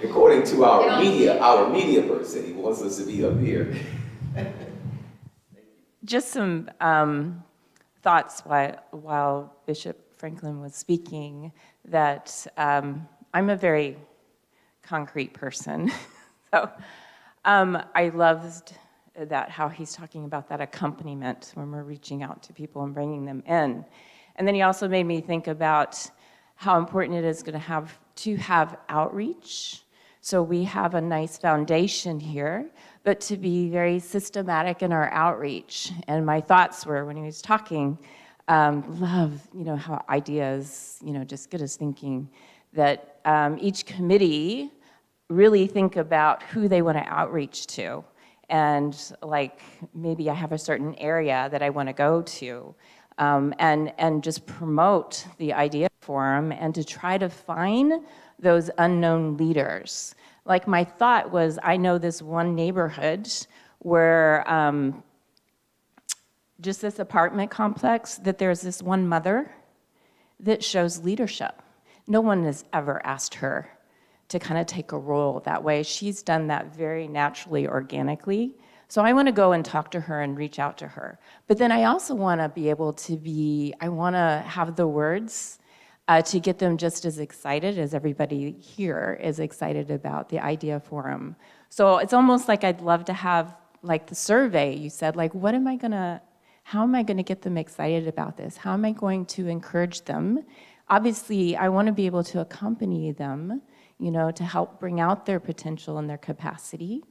According to our media person, he wants us to be up here. Just some thoughts while Bishop Franklin was speaking, that I'm a very concrete person. So I loved that, how he's talking about that accompaniment when we're reaching out to people and bringing them in. And then he also made me think about how important it is to have outreach. So we have a nice foundation here, but to be very systematic in our outreach. And my thoughts were, when he was talking, love, how ideas, just get us thinking that each committee really think about who they want to outreach to. And like, maybe I have a certain area that I want to go to, and just promote the idea forum and to try to find those unknown leaders. Like, my thought was, I know this one neighborhood where just this apartment complex, that there's this one mother that shows leadership. No one has ever asked her to kind of take a role that way. She's done that very naturally, organically. So I want to go and talk to her and reach out to her. But then I also want to be able to I want to have the words to get them just as excited as everybody here is excited about the Idea Forum. So it's almost like I'd love to have, like the survey you said, like how am I gonna get them excited about this? How am I going to encourage them? Obviously, I want to be able to accompany them, to help bring out their potential and their capacity.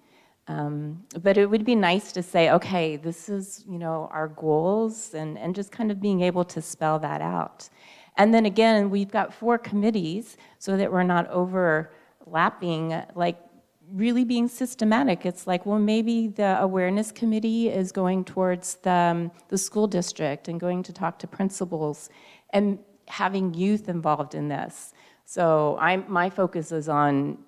But it would be nice to say, okay, this is, our goals, and just kind of being able to spell that out. And then again, we've got 4 committees so that we're not overlapping, like really being systematic. It's like, well, maybe the awareness committee is going towards the school district and going to talk to principals and having youth involved in this. So my focus is on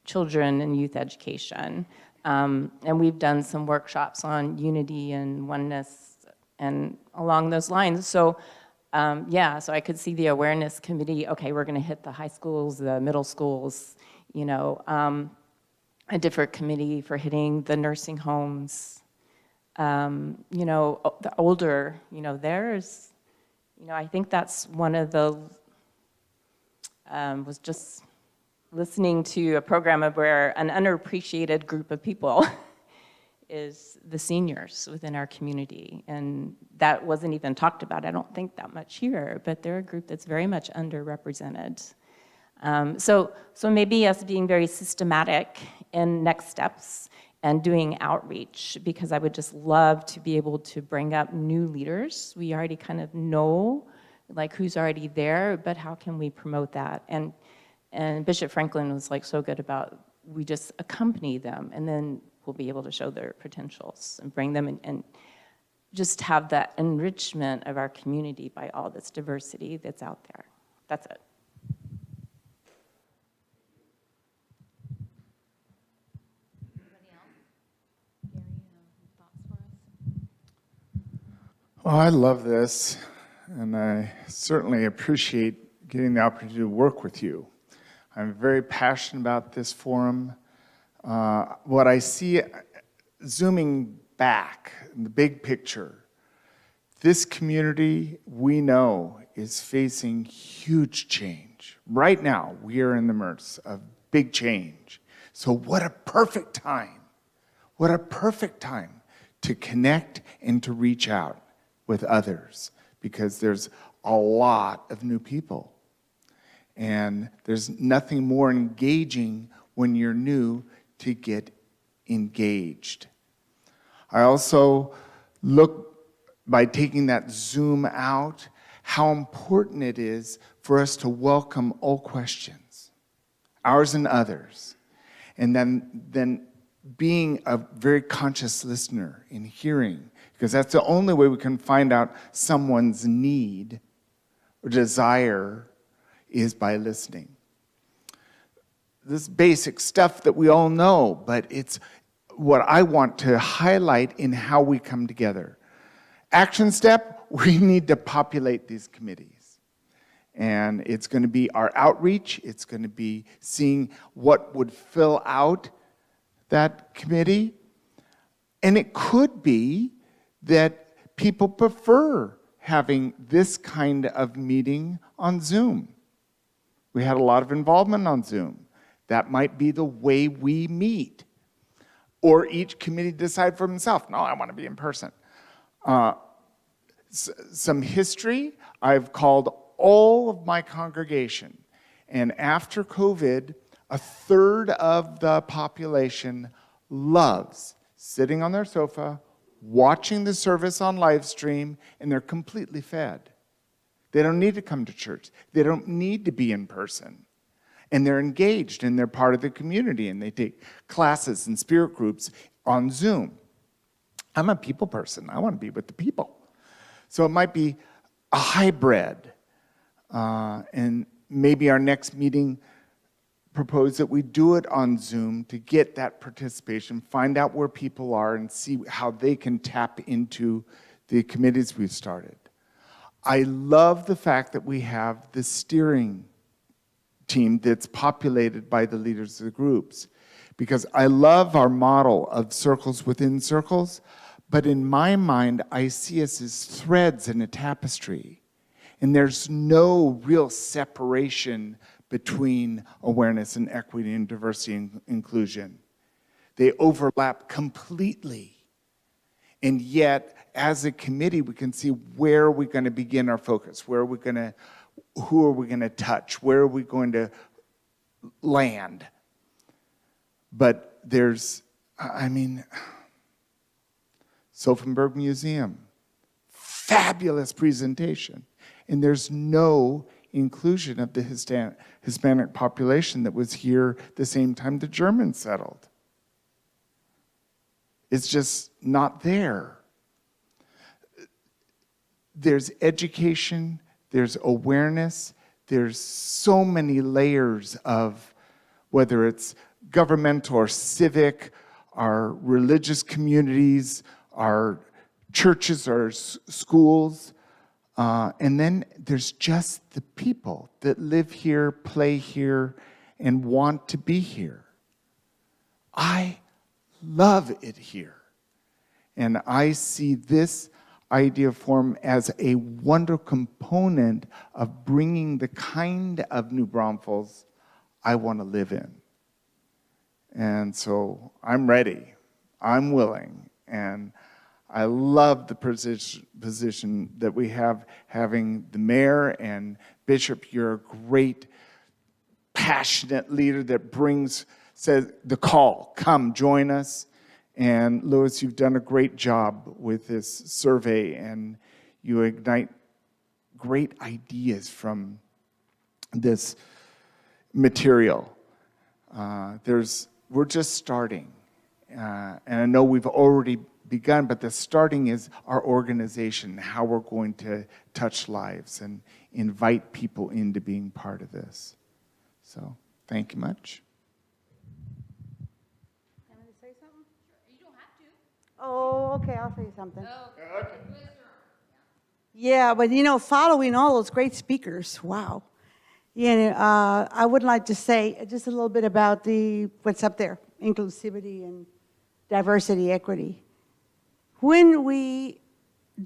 children and youth education. And we've done some workshops on unity and oneness and along those lines. So so I could see the awareness committee, okay, we're gonna hit the high schools, the middle schools, a different committee for hitting the nursing homes. The older, there's, I think that's one of the, was just listening to a program of where an underappreciated group of people is the seniors within our community. And that wasn't even talked about, I don't think, that much here, but they're a group that's very much underrepresented. So maybe us being very systematic in next steps and doing outreach, because I would just love to be able to bring up new leaders. We already kind of know like who's already there, but how can we promote that? And Bishop Franklin was like so good about, we just accompany them and then we'll be able to show their potentials and bring them in, and just have that enrichment of our community by all this diversity that's out there. That's it. Well, I love this, and I certainly appreciate getting the opportunity to work with you. I'm very passionate about this forum. What I see, zooming back in the big picture, this community, we know, is facing huge change. Right now, we are in the midst of big change. So what a perfect time to connect and to reach out with others, because there's a lot of new people. And there's nothing more engaging when you're new to get engaged. I also look, by taking that zoom out, how important it is for us to welcome all questions, ours and others. And then being a very conscious listener in hearing, because that's the only way we can find out someone's need or desire, is by listening. This basic stuff that we all know, but it's what I want to highlight in how we come together. Action step, we need to populate these committees. And it's going to be our outreach. It's going to be seeing what would fill out that committee. And it could be that people prefer having this kind of meeting on Zoom. We had a lot of involvement on Zoom. That might be the way we meet. Or each committee decide for themselves, no, I want to be in person. Some history, I've called all of my congregation, and after COVID, 1/3 of the population loves sitting on their sofa, watching the service on live stream, and they're completely fed. They don't need to come to church. They don't need to be in person. And they're engaged, and they're part of the community, and they take classes and spirit groups on Zoom. I'm a people person. I want to be with the people. So it might be a hybrid. And maybe our next meeting propose that we do it on Zoom to get that participation, find out where people are, and see how they can tap into the committees we've started. I love the fact that we have the steering team that's populated by the leaders of the groups, because I love our model of circles within circles, but in my mind, I see us as threads in a tapestry. And there's no real separation between awareness and equity and diversity and inclusion. They overlap completely. And yet, as a committee, we can see where are we going to begin our focus, who are we going to touch, where are we going to land. But there's, Sophenberg Museum, fabulous presentation. And there's no inclusion of the Hispanic population that was here the same time the Germans settled. It's just not there. There's education, there's awareness, there's so many layers of whether it's governmental or civic, our religious communities, our churches, our schools, and then there's just the people that live here, play here, and want to be here. I love it here. And I see this idea forum as a wonderful component of bringing the kind of New Braunfels I want to live in. And so I'm ready, I'm willing, and I love the position that we have, having the mayor and Bishop. You're a great, passionate leader that says the call, come join us. And Louis, you've done a great job with this survey, and you ignite great ideas from this material. We're just starting. And I know we've already begun, but the starting is our organization, how we're going to touch lives and invite people into being part of this. So, thank you much. Want to say something? You don't have to. Oh, okay, I'll say something. Okay. Yeah, but following all those great speakers, wow. I would like to say just a little bit about what's up there, inclusivity and diversity, equity. When we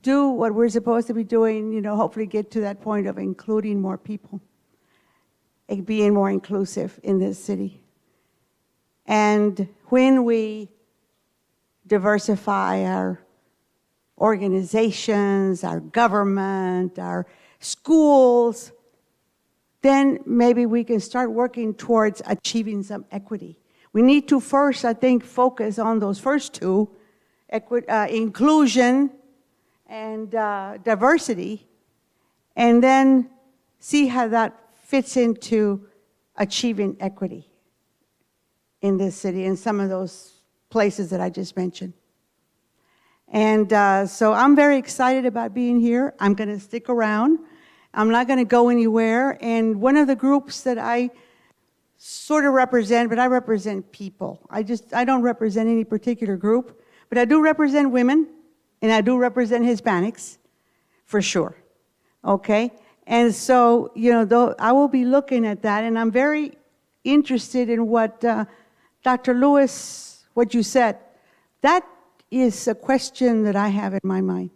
do what we're supposed to be doing, hopefully get to that point of including more people, and being more inclusive in this city. And when we diversify our organizations, our government, our schools, then maybe we can start working towards achieving some equity. We need to first, I think, focus on those first two, inclusion and diversity, and then see how that fits into achieving equity in this city, in some of those places that I just mentioned. And so I'm very excited about being here. I'm going to stick around. I'm not going to go anywhere. And one of the groups that I sort of represent, but I represent people. I don't represent any particular group, but I do represent women, and I do represent Hispanics, for sure, okay? And so, I will be looking at that, and I'm very interested in what Dr. Lewis, what you said. That is a question that I have in my mind.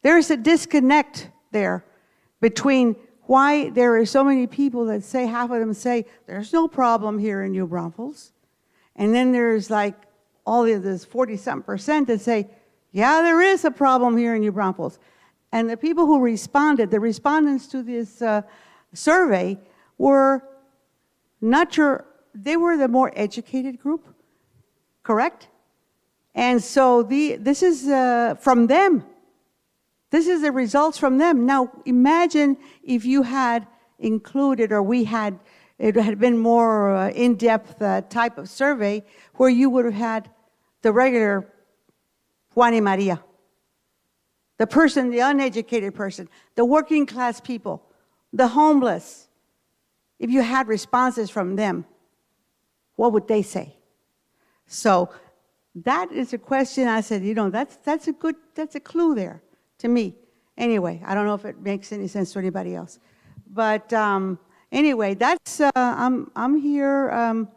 There is a disconnect there between why there are so many people that say, half of them say, there's no problem here in New Braunfels. And then there's like all of this 40-something% that say, yeah, there is a problem here in New Braunfels. And the people who responded, the respondents to this survey were not sure, they were the more educated group, correct? And so this is from them. This is the results from them. Now, imagine if you had included, or it had been more in-depth type of survey where you would have had the regular Juan y Maria, the person, the uneducated person, the working class people, the homeless. If you had responses from them, what would they say? So that is a question I said, that's a clue there to me. Anyway, I don't know if it makes any sense to anybody else. But anyway, that's, I'm here,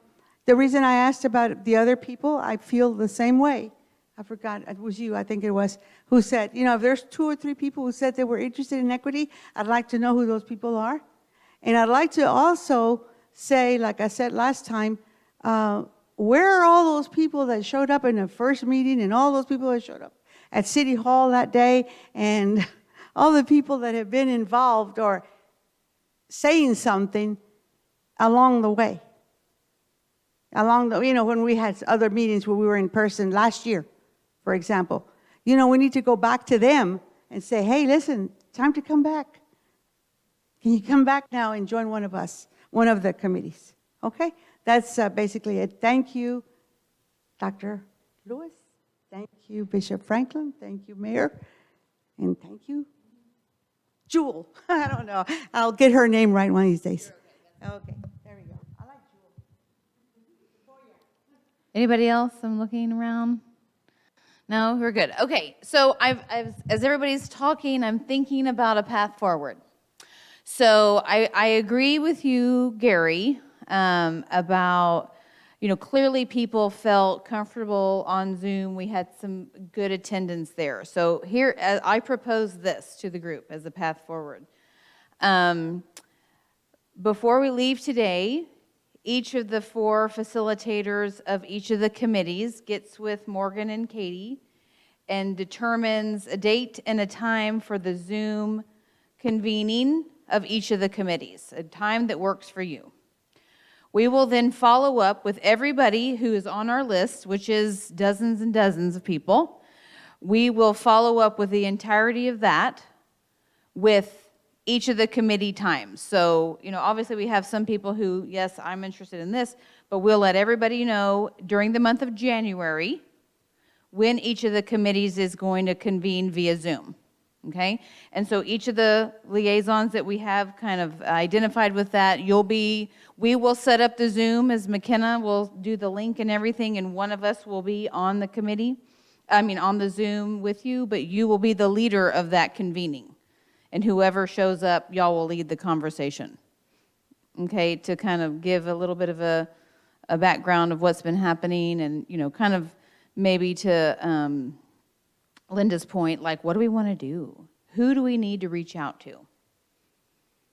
The reason I asked about the other people, I feel the same way. I forgot, it was you, I think it was, who said, you know, if there's 2 or 3 people who said they were interested in equity, I'd like to know who those people are. And I'd like to also say, like I said last time, where are all those people that showed up in the first meeting and all those people that showed up at City Hall that day and all the people that have been involved or saying something along the way? Along the, you know, when we had other meetings where we were in person last year, for example. You know, we need to go back to them and say, hey, listen, time to come back. Can you come back now and join one of us, one of the committees? Okay? That's basically it. Thank you, Dr. Lewis. Thank you, Bishop Franklin. Thank you, Mayor. And thank you, Jewel. I don't know. I'll get her name right one of these days. Okay, there we go. I like Jewel. Anybody else? I'm looking around. No, we're good. Okay, so as everybody's talking, I'm thinking about a path forward. So I agree with you, Gary, about, you know, clearly people felt comfortable on Zoom. We had some good attendance there. So here, I propose this to the group as a path forward. Before we leave today, each of the 4 facilitators of each of the committees gets with Morgan and Katie and determines a date and a time for the Zoom convening of each of the committees, a time that works for you. We will then follow up with everybody who is on our list, which is dozens and dozens of people. We will follow up with the entirety of that with each of the committee times. So, you know, obviously we have some people who, yes, I'm interested in this, but we'll let everybody know during the month of January when each of the committees is going to convene via Zoom. Okay? And so each of the liaisons that we have kind of identified with that, we will set up the Zoom as McKenna will do the link and everything, and one of us will be on the committee, on the Zoom with you, but you will be the leader of that convening. And whoever shows up, y'all will lead the conversation. Okay? To kind of give a little bit of a background of what's been happening and, you know, kind of maybe to Linda's point, like, what do we want to do? Who do we need to reach out to?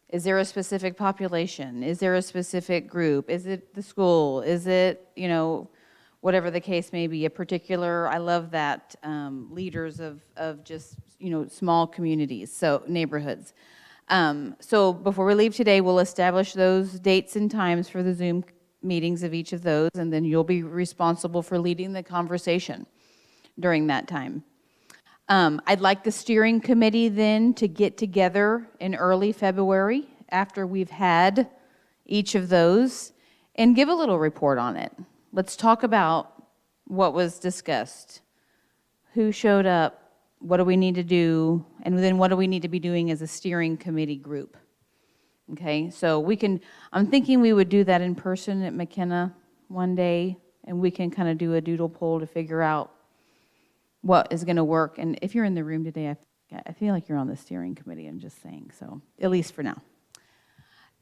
Is there a specific population? Is there a specific group? Is it the school? Is it, you know, whatever the case may be, a particular, I love that, leaders of just, you know, small communities, so neighborhoods. So before we leave today, we'll establish those dates and times for the Zoom meetings of each of those, and then you'll be responsible for leading the conversation during that time. I'd like the steering committee then to get together in early February after we've had each of those and give a little report on it. Let's talk about what was discussed, who showed up, what do we need to do, and then what do we need to be doing as a steering committee group. Okay, so I'm thinking we would do that in person at McKenna one day, and we can kind of do a doodle poll to figure out what is going to work. And if you're in the room today, I feel like you're on the steering committee, I'm just saying, so at least for now.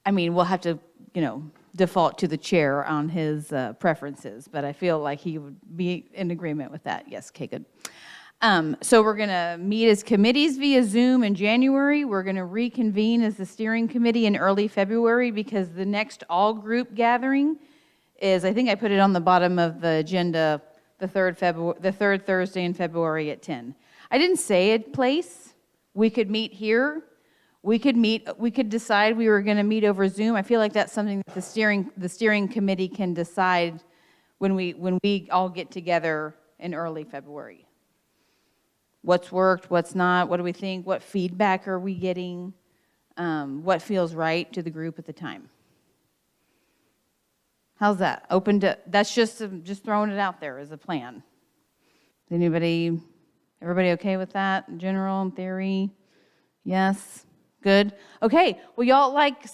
I mean, we'll have to, you know, default to the chair on his preferences, but I feel like he would be in agreement with that. Yes, okay, good. So we're going to meet as committees via Zoom in January. We're going to reconvene as the steering committee in early February because the next all-group gathering is, I think I put it on the bottom of the agenda, the third Thursday in February at 10. I didn't say a place. We could meet here. We could decide we were going to meet over Zoom. I feel like that's something that the steering committee can decide when we all get together in early February. What's worked, what's not, what do we think, what feedback are we getting, what feels right to the group at the time. How's that? That's just throwing it out there as a plan. Everybody okay with that in general, in theory? Yes? Good? Okay, well, y'all, like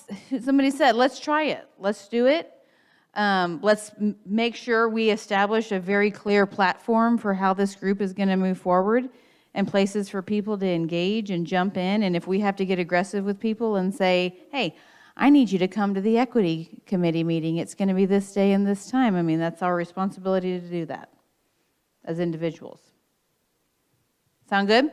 somebody said, let's try it. Let's do it. Let's make sure we establish a very clear platform for how this group is going to move forward and places for people to engage and jump in. And if we have to get aggressive with people and say, hey, I need you to come to the equity committee meeting. It's going to be this day and this time. I mean, that's our responsibility to do that as individuals. Sound good?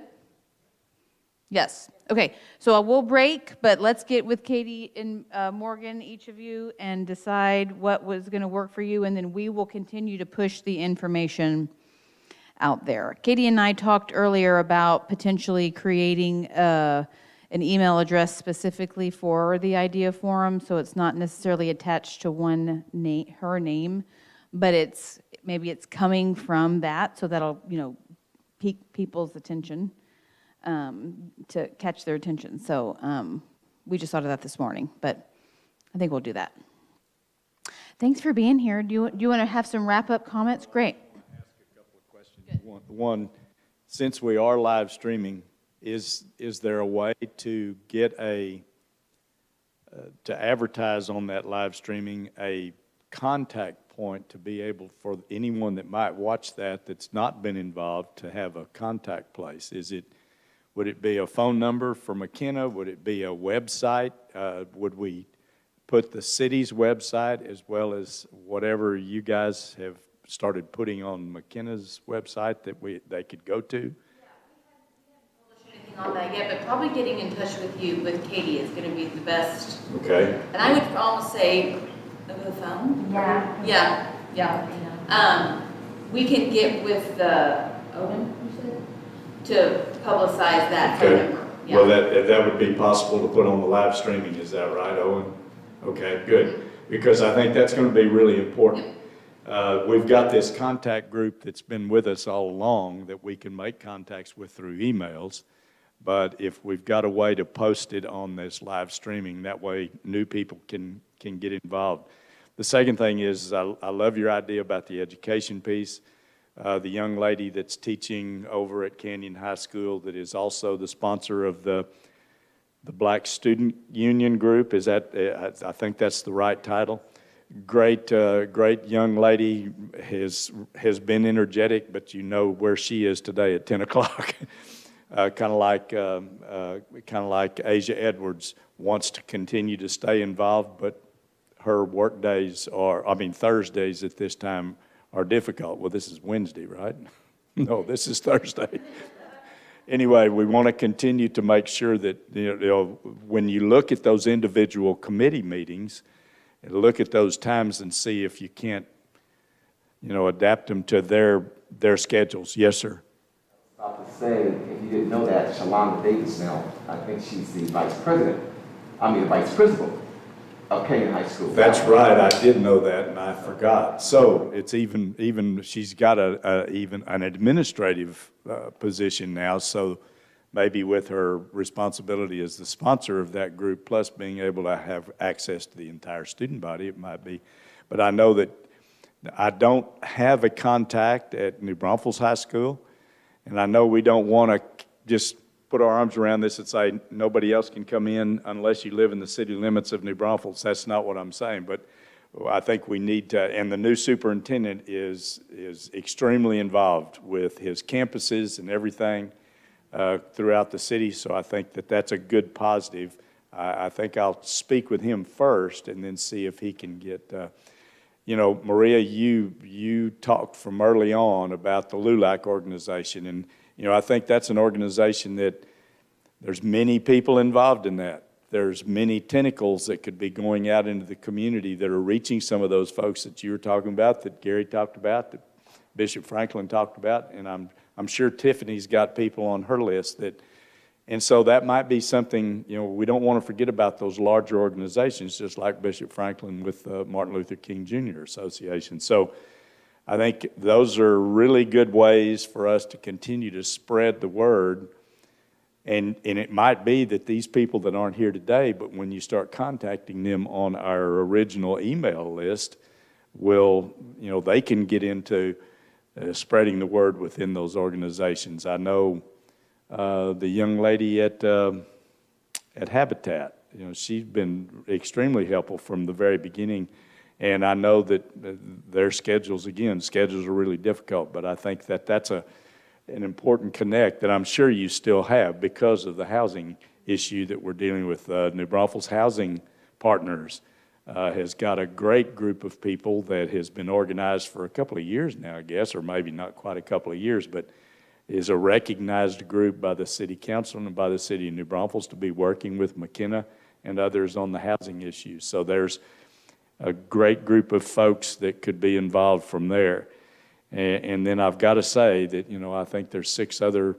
Yes. Okay, so we'll break, but let's get with Katie and Morgan, each of you, and decide what was going to work for you, and then we will continue to push the information out there. Katie and I talked earlier about potentially creating an email address specifically for the Idea Forum, so it's not necessarily attached to one name, her name, but maybe it's coming from that, so that'll pique people's attention, to catch their attention. So we just thought of that this morning, but I think we'll do that. Thanks for being here. Do you want to have some wrap-up comments? Great. One, since we are live streaming, is there a way to get to advertise on that live streaming a contact point to be able for anyone that might watch that's not been involved to have a contact place? Would it be a phone number for McKenna? Would it be a website? Would we put the city's website as well as whatever you guys have started putting on McKenna's website that they could go to? Yeah, we haven't published anything on that yet, but probably getting in touch with Katie is going to be the best. Okay. And I would almost say over the phone. Yeah. We can get with Owen, you said, to publicize that phone Okay. number. Yeah. Well, that would be possible to put on the live streaming, is that right, Owen? Okay, good, because I think that's going to be really important. We've got this contact group that's been with us all along that we can make contacts with through emails, but if we've got a way to post it on this live streaming, that way new people can get involved. The second thing is, I love your idea about the education piece. The young lady that's teaching over at Canyon High School that is also the sponsor of the Black Student Union Group, I think that's the right title. Great young lady, has been energetic, but you know where she is today at 10 o'clock. Kind of like Asia Edwards wants to continue to stay involved, but her work days Thursdays at this time are difficult. Well, this is Wednesday, right? No, this is Thursday. Anyway, we want to continue to make sure that when you look at those individual committee meetings, and look at those times and see if you can't, adapt them to their schedules. Yes, sir. About to say, if you didn't know that, Shalonda Davis now, I think she's the vice principal of Canyon High School. That's right. I did know that, and I forgot. So it's even she's got even an administrative position now. So maybe with her responsibility as the sponsor of that group, plus being able to have access to the entire student body, it might be. But I know that I don't have a contact at New Braunfels High School, and I know we don't want to just put our arms around this and say nobody else can come in unless you live in the city limits of New Braunfels. That's not what I'm saying, but I think we need to, and the new superintendent is extremely involved with his campuses and everything throughout the city, so I think that's a good positive. I think I'll speak with him first and then see if he can get, Maria, you talked from early on about the LULAC organization, and I think that's an organization that there's many people involved in that. There's many tentacles that could be going out into the community that are reaching some of those folks that you were talking about, that Gary talked about, that Bishop Franklin talked about, and I'm sure Tiffany's got people on her list and so that might be something, we don't want to forget about those larger organizations, just like Bishop Franklin with Martin Luther King Jr. Association. So I think those are really good ways for us to continue to spread the word. And it might be that these people that aren't here today, but when you start contacting them on our original email list, they can get into spreading the word within those organizations. I know the young lady at Habitat, she's been extremely helpful from the very beginning. And I know that their schedules are really difficult, but I think that's an important connect that I'm sure you still have because of the housing issue that we're dealing with. New Braunfels housing Partners has got a great group of people that has been organized for a couple of years now, I guess, or maybe not quite a couple of years, but is a recognized group by the City Council and by the City of New Braunfels to be working with McKenna and others on the housing issues. So there's a great group of folks that could be involved from there. And then I've got to say that, you know, I think there's 6 other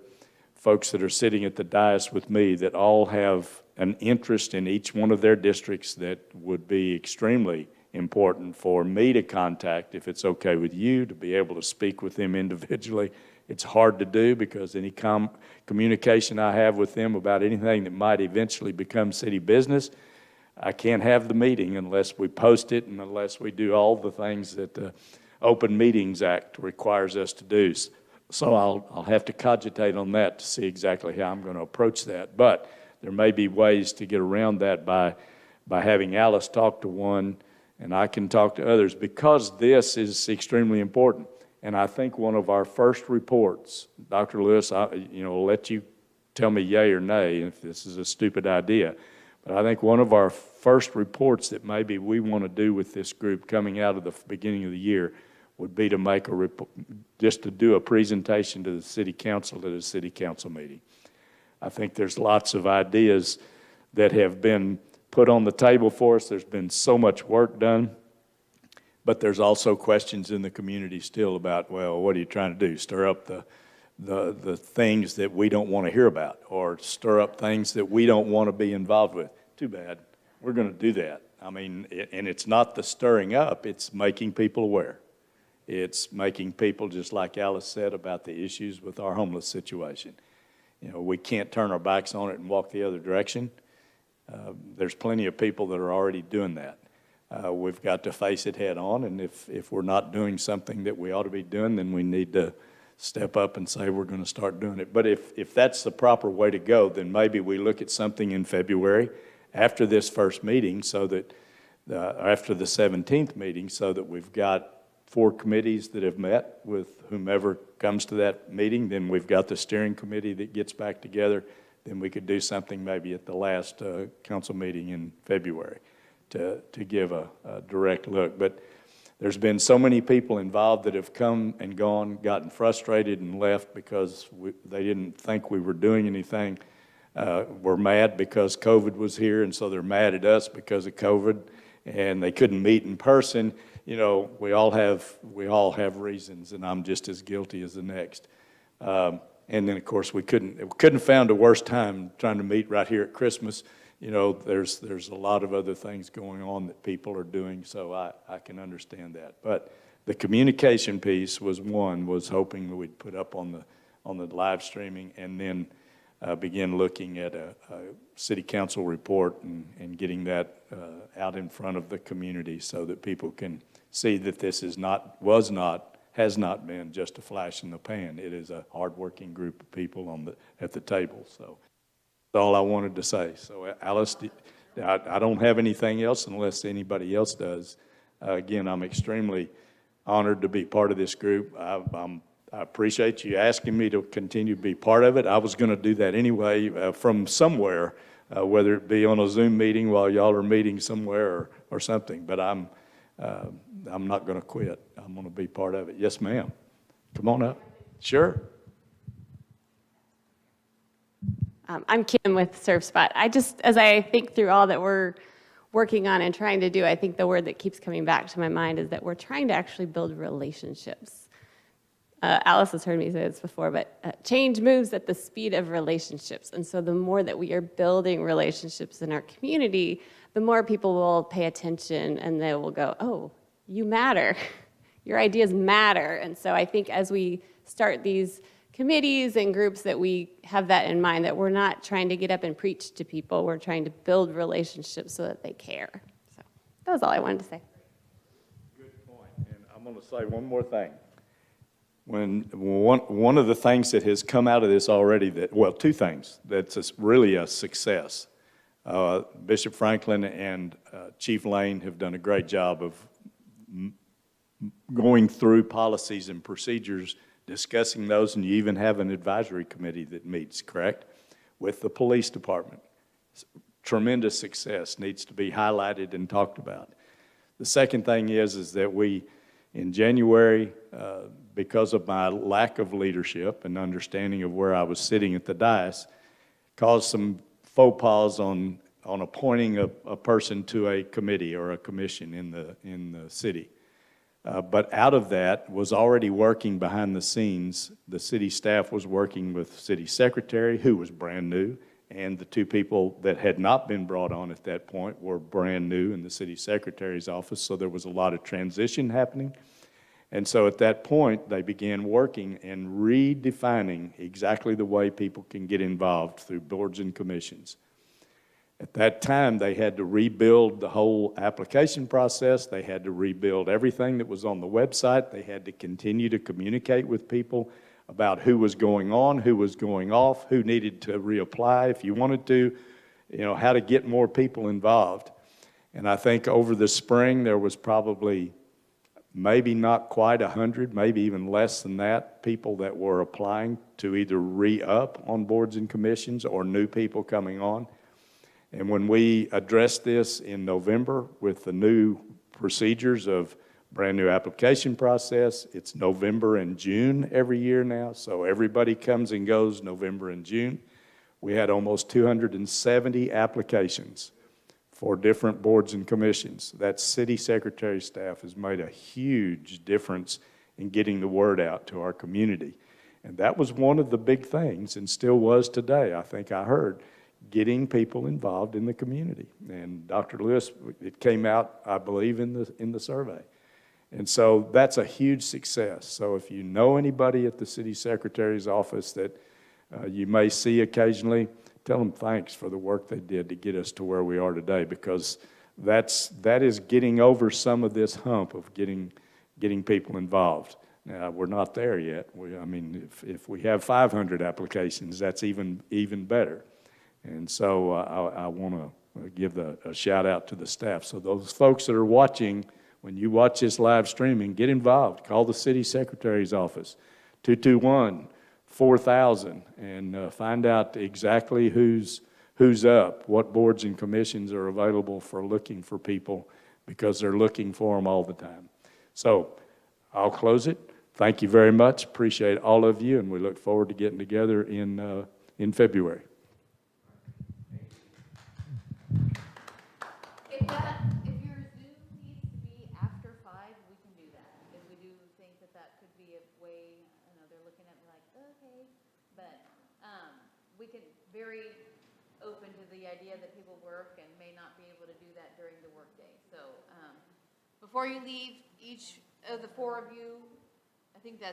folks that are sitting at the dais with me that all have an interest in each one of their districts that would be extremely important for me to contact, if it's okay with you, to be able to speak with them individually. It's hard to do because any communication I have with them about anything that might eventually become city business, I can't have the meeting unless we post it and unless we do all the things that the Open Meetings Act requires us to do. So I'll have to cogitate on that to see exactly how I'm going to approach that. But there may be ways to get around that by having Alice talk to one and I can talk to others, because this is extremely important. And I think one of our first reports, Dr. Lewis, I'll let you tell me yay or nay if this is a stupid idea. But I think one of our first reports that maybe we want to do with this group coming out of the beginning of the year would be to make a report, just to do a presentation to the city council at a city council meeting. I think there's lots of ideas that have been put on the table for us. There's been so much work done, but there's also questions in the community still about, well, what are you trying to do? Stir up the things that we don't want to hear about, or stir up things that we don't want to be involved with. Too bad. We're going to do that. I mean, and it's not the stirring up, it's making people aware. It's making people, just like Alice said, about the issues with our homeless situation. You know, we can't turn our backs on it and walk the other direction. There's plenty of people that are already doing that. We've got to face it head on, and if we're not doing something that we ought to be doing, then we need to step up and say we're going to start doing it. But if that's the proper way to go, then maybe we look at something in February after this first meeting, so that after the 17th meeting, so that we've got 4 committees that have met with whomever comes to that meeting. Then we've got the steering committee that gets back together. Then we could do something maybe at the last council meeting in February to give a direct look. But there's been so many people involved that have come and gone, gotten frustrated and left because they didn't think we were doing anything. We're mad because COVID was here, and so they're mad at us because of COVID, and they couldn't meet in person. You know, we all have reasons, and I'm just as guilty as the next. And then, of course, we couldn't find a worse time trying to meet right here at Christmas. You know, there's a lot of other things going on that people are doing, so I can understand that. But the communication piece was hoping that we'd put up on the live streaming, and then begin looking at a city council report and getting that out in front of the community so that people can see that this has not been just a flash in the pan. It is a hardworking group of people at the table. So that's all I wanted to say. So Alice, I don't have anything else unless anybody else does. Again, I'm extremely honored to be part of this group. I appreciate you asking me to continue to be part of it. I was going to do that anyway from somewhere, whether it be on a Zoom meeting while y'all are meeting somewhere or something. But I'm not going to quit. I'm going to be part of it. Yes, ma'am. Come on up. Sure. I'm Kim with ServSpot. As I think through all that we're working on and trying to do, I think the word that keeps coming back to my mind is that we're trying to actually build relationships. Alice has heard me say this before, but change moves at the speed of relationships. And so the more that we are building relationships in our community, the more people will pay attention and they will go, oh, you matter. Your ideas matter. And so I think as we start these committees and groups, that we have that in mind, that we're not trying to get up and preach to people. We're trying to build relationships so that they care. So that was all I wanted to say. Good point. And I'm going to say one more thing. When one of the things that has come out of this already, two things that's really a success. Bishop Franklin and Chief Lane have done a great job of going through policies and procedures, discussing those, and you even have an advisory committee that meets, correct, with the police department. tremendous success, needs to be highlighted and talked about. The second thing is that we, in January, because of my lack of leadership and understanding of where I was sitting at the dais, caused some faux pas on appointing a person to a committee or a commission in the city. But out of that was already working behind the scenes. The city staff was working with city secretary, who was brand new, and the two people that had not been brought on at that point were brand new in the city secretary's office, so there was a lot of transition happening. And so at that point, they began working and redefining exactly the way people can get involved through boards and commissions. At that time, they had to rebuild the whole application process. They had to rebuild everything that was on the website. They had to continue to communicate with people about who was going on, who was going off, who needed to reapply if you wanted to, how to get more people involved. And I think over the spring, there was probably maybe not quite 100, maybe even less than that, people that were applying to either re-up on boards and commissions or new people coming on. And when we addressed this in November with the new procedures of brand new application process, it's November and June every year now, so everybody comes and goes November and June. We had almost 270 applications for different boards and commissions. That city secretary staff has made a huge difference in getting the word out to our community. And that was one of the big things, and still was today, I think I heard, getting people involved in the community. And Dr. Lewis, it came out, I believe, in the survey. And so that's a huge success. So if you know anybody at the city secretary's office that you may see occasionally, tell them thanks for the work they did to get us to where we are today, because that is getting over some of this hump of getting people involved. Now, we're not there yet. If we have 500 applications, that's even better. And so I want to give a shout out to the staff. So those folks that are watching, when you watch this live streaming, get involved. Call the city secretary's office, 221-4000, and find out exactly who's up, what boards and commissions are available for looking for people, because they're looking for them all the time. So I'll close it. Thank you very much. Appreciate all of you, and we look forward to getting together in February. If your Zoom needs to be after 5, we can do that. If we do think that could be a way, they're looking at me like, okay, but we can very open to the idea that people work and may not be able to do that during the workday. So before you leave, each of the 4 of you, I think that's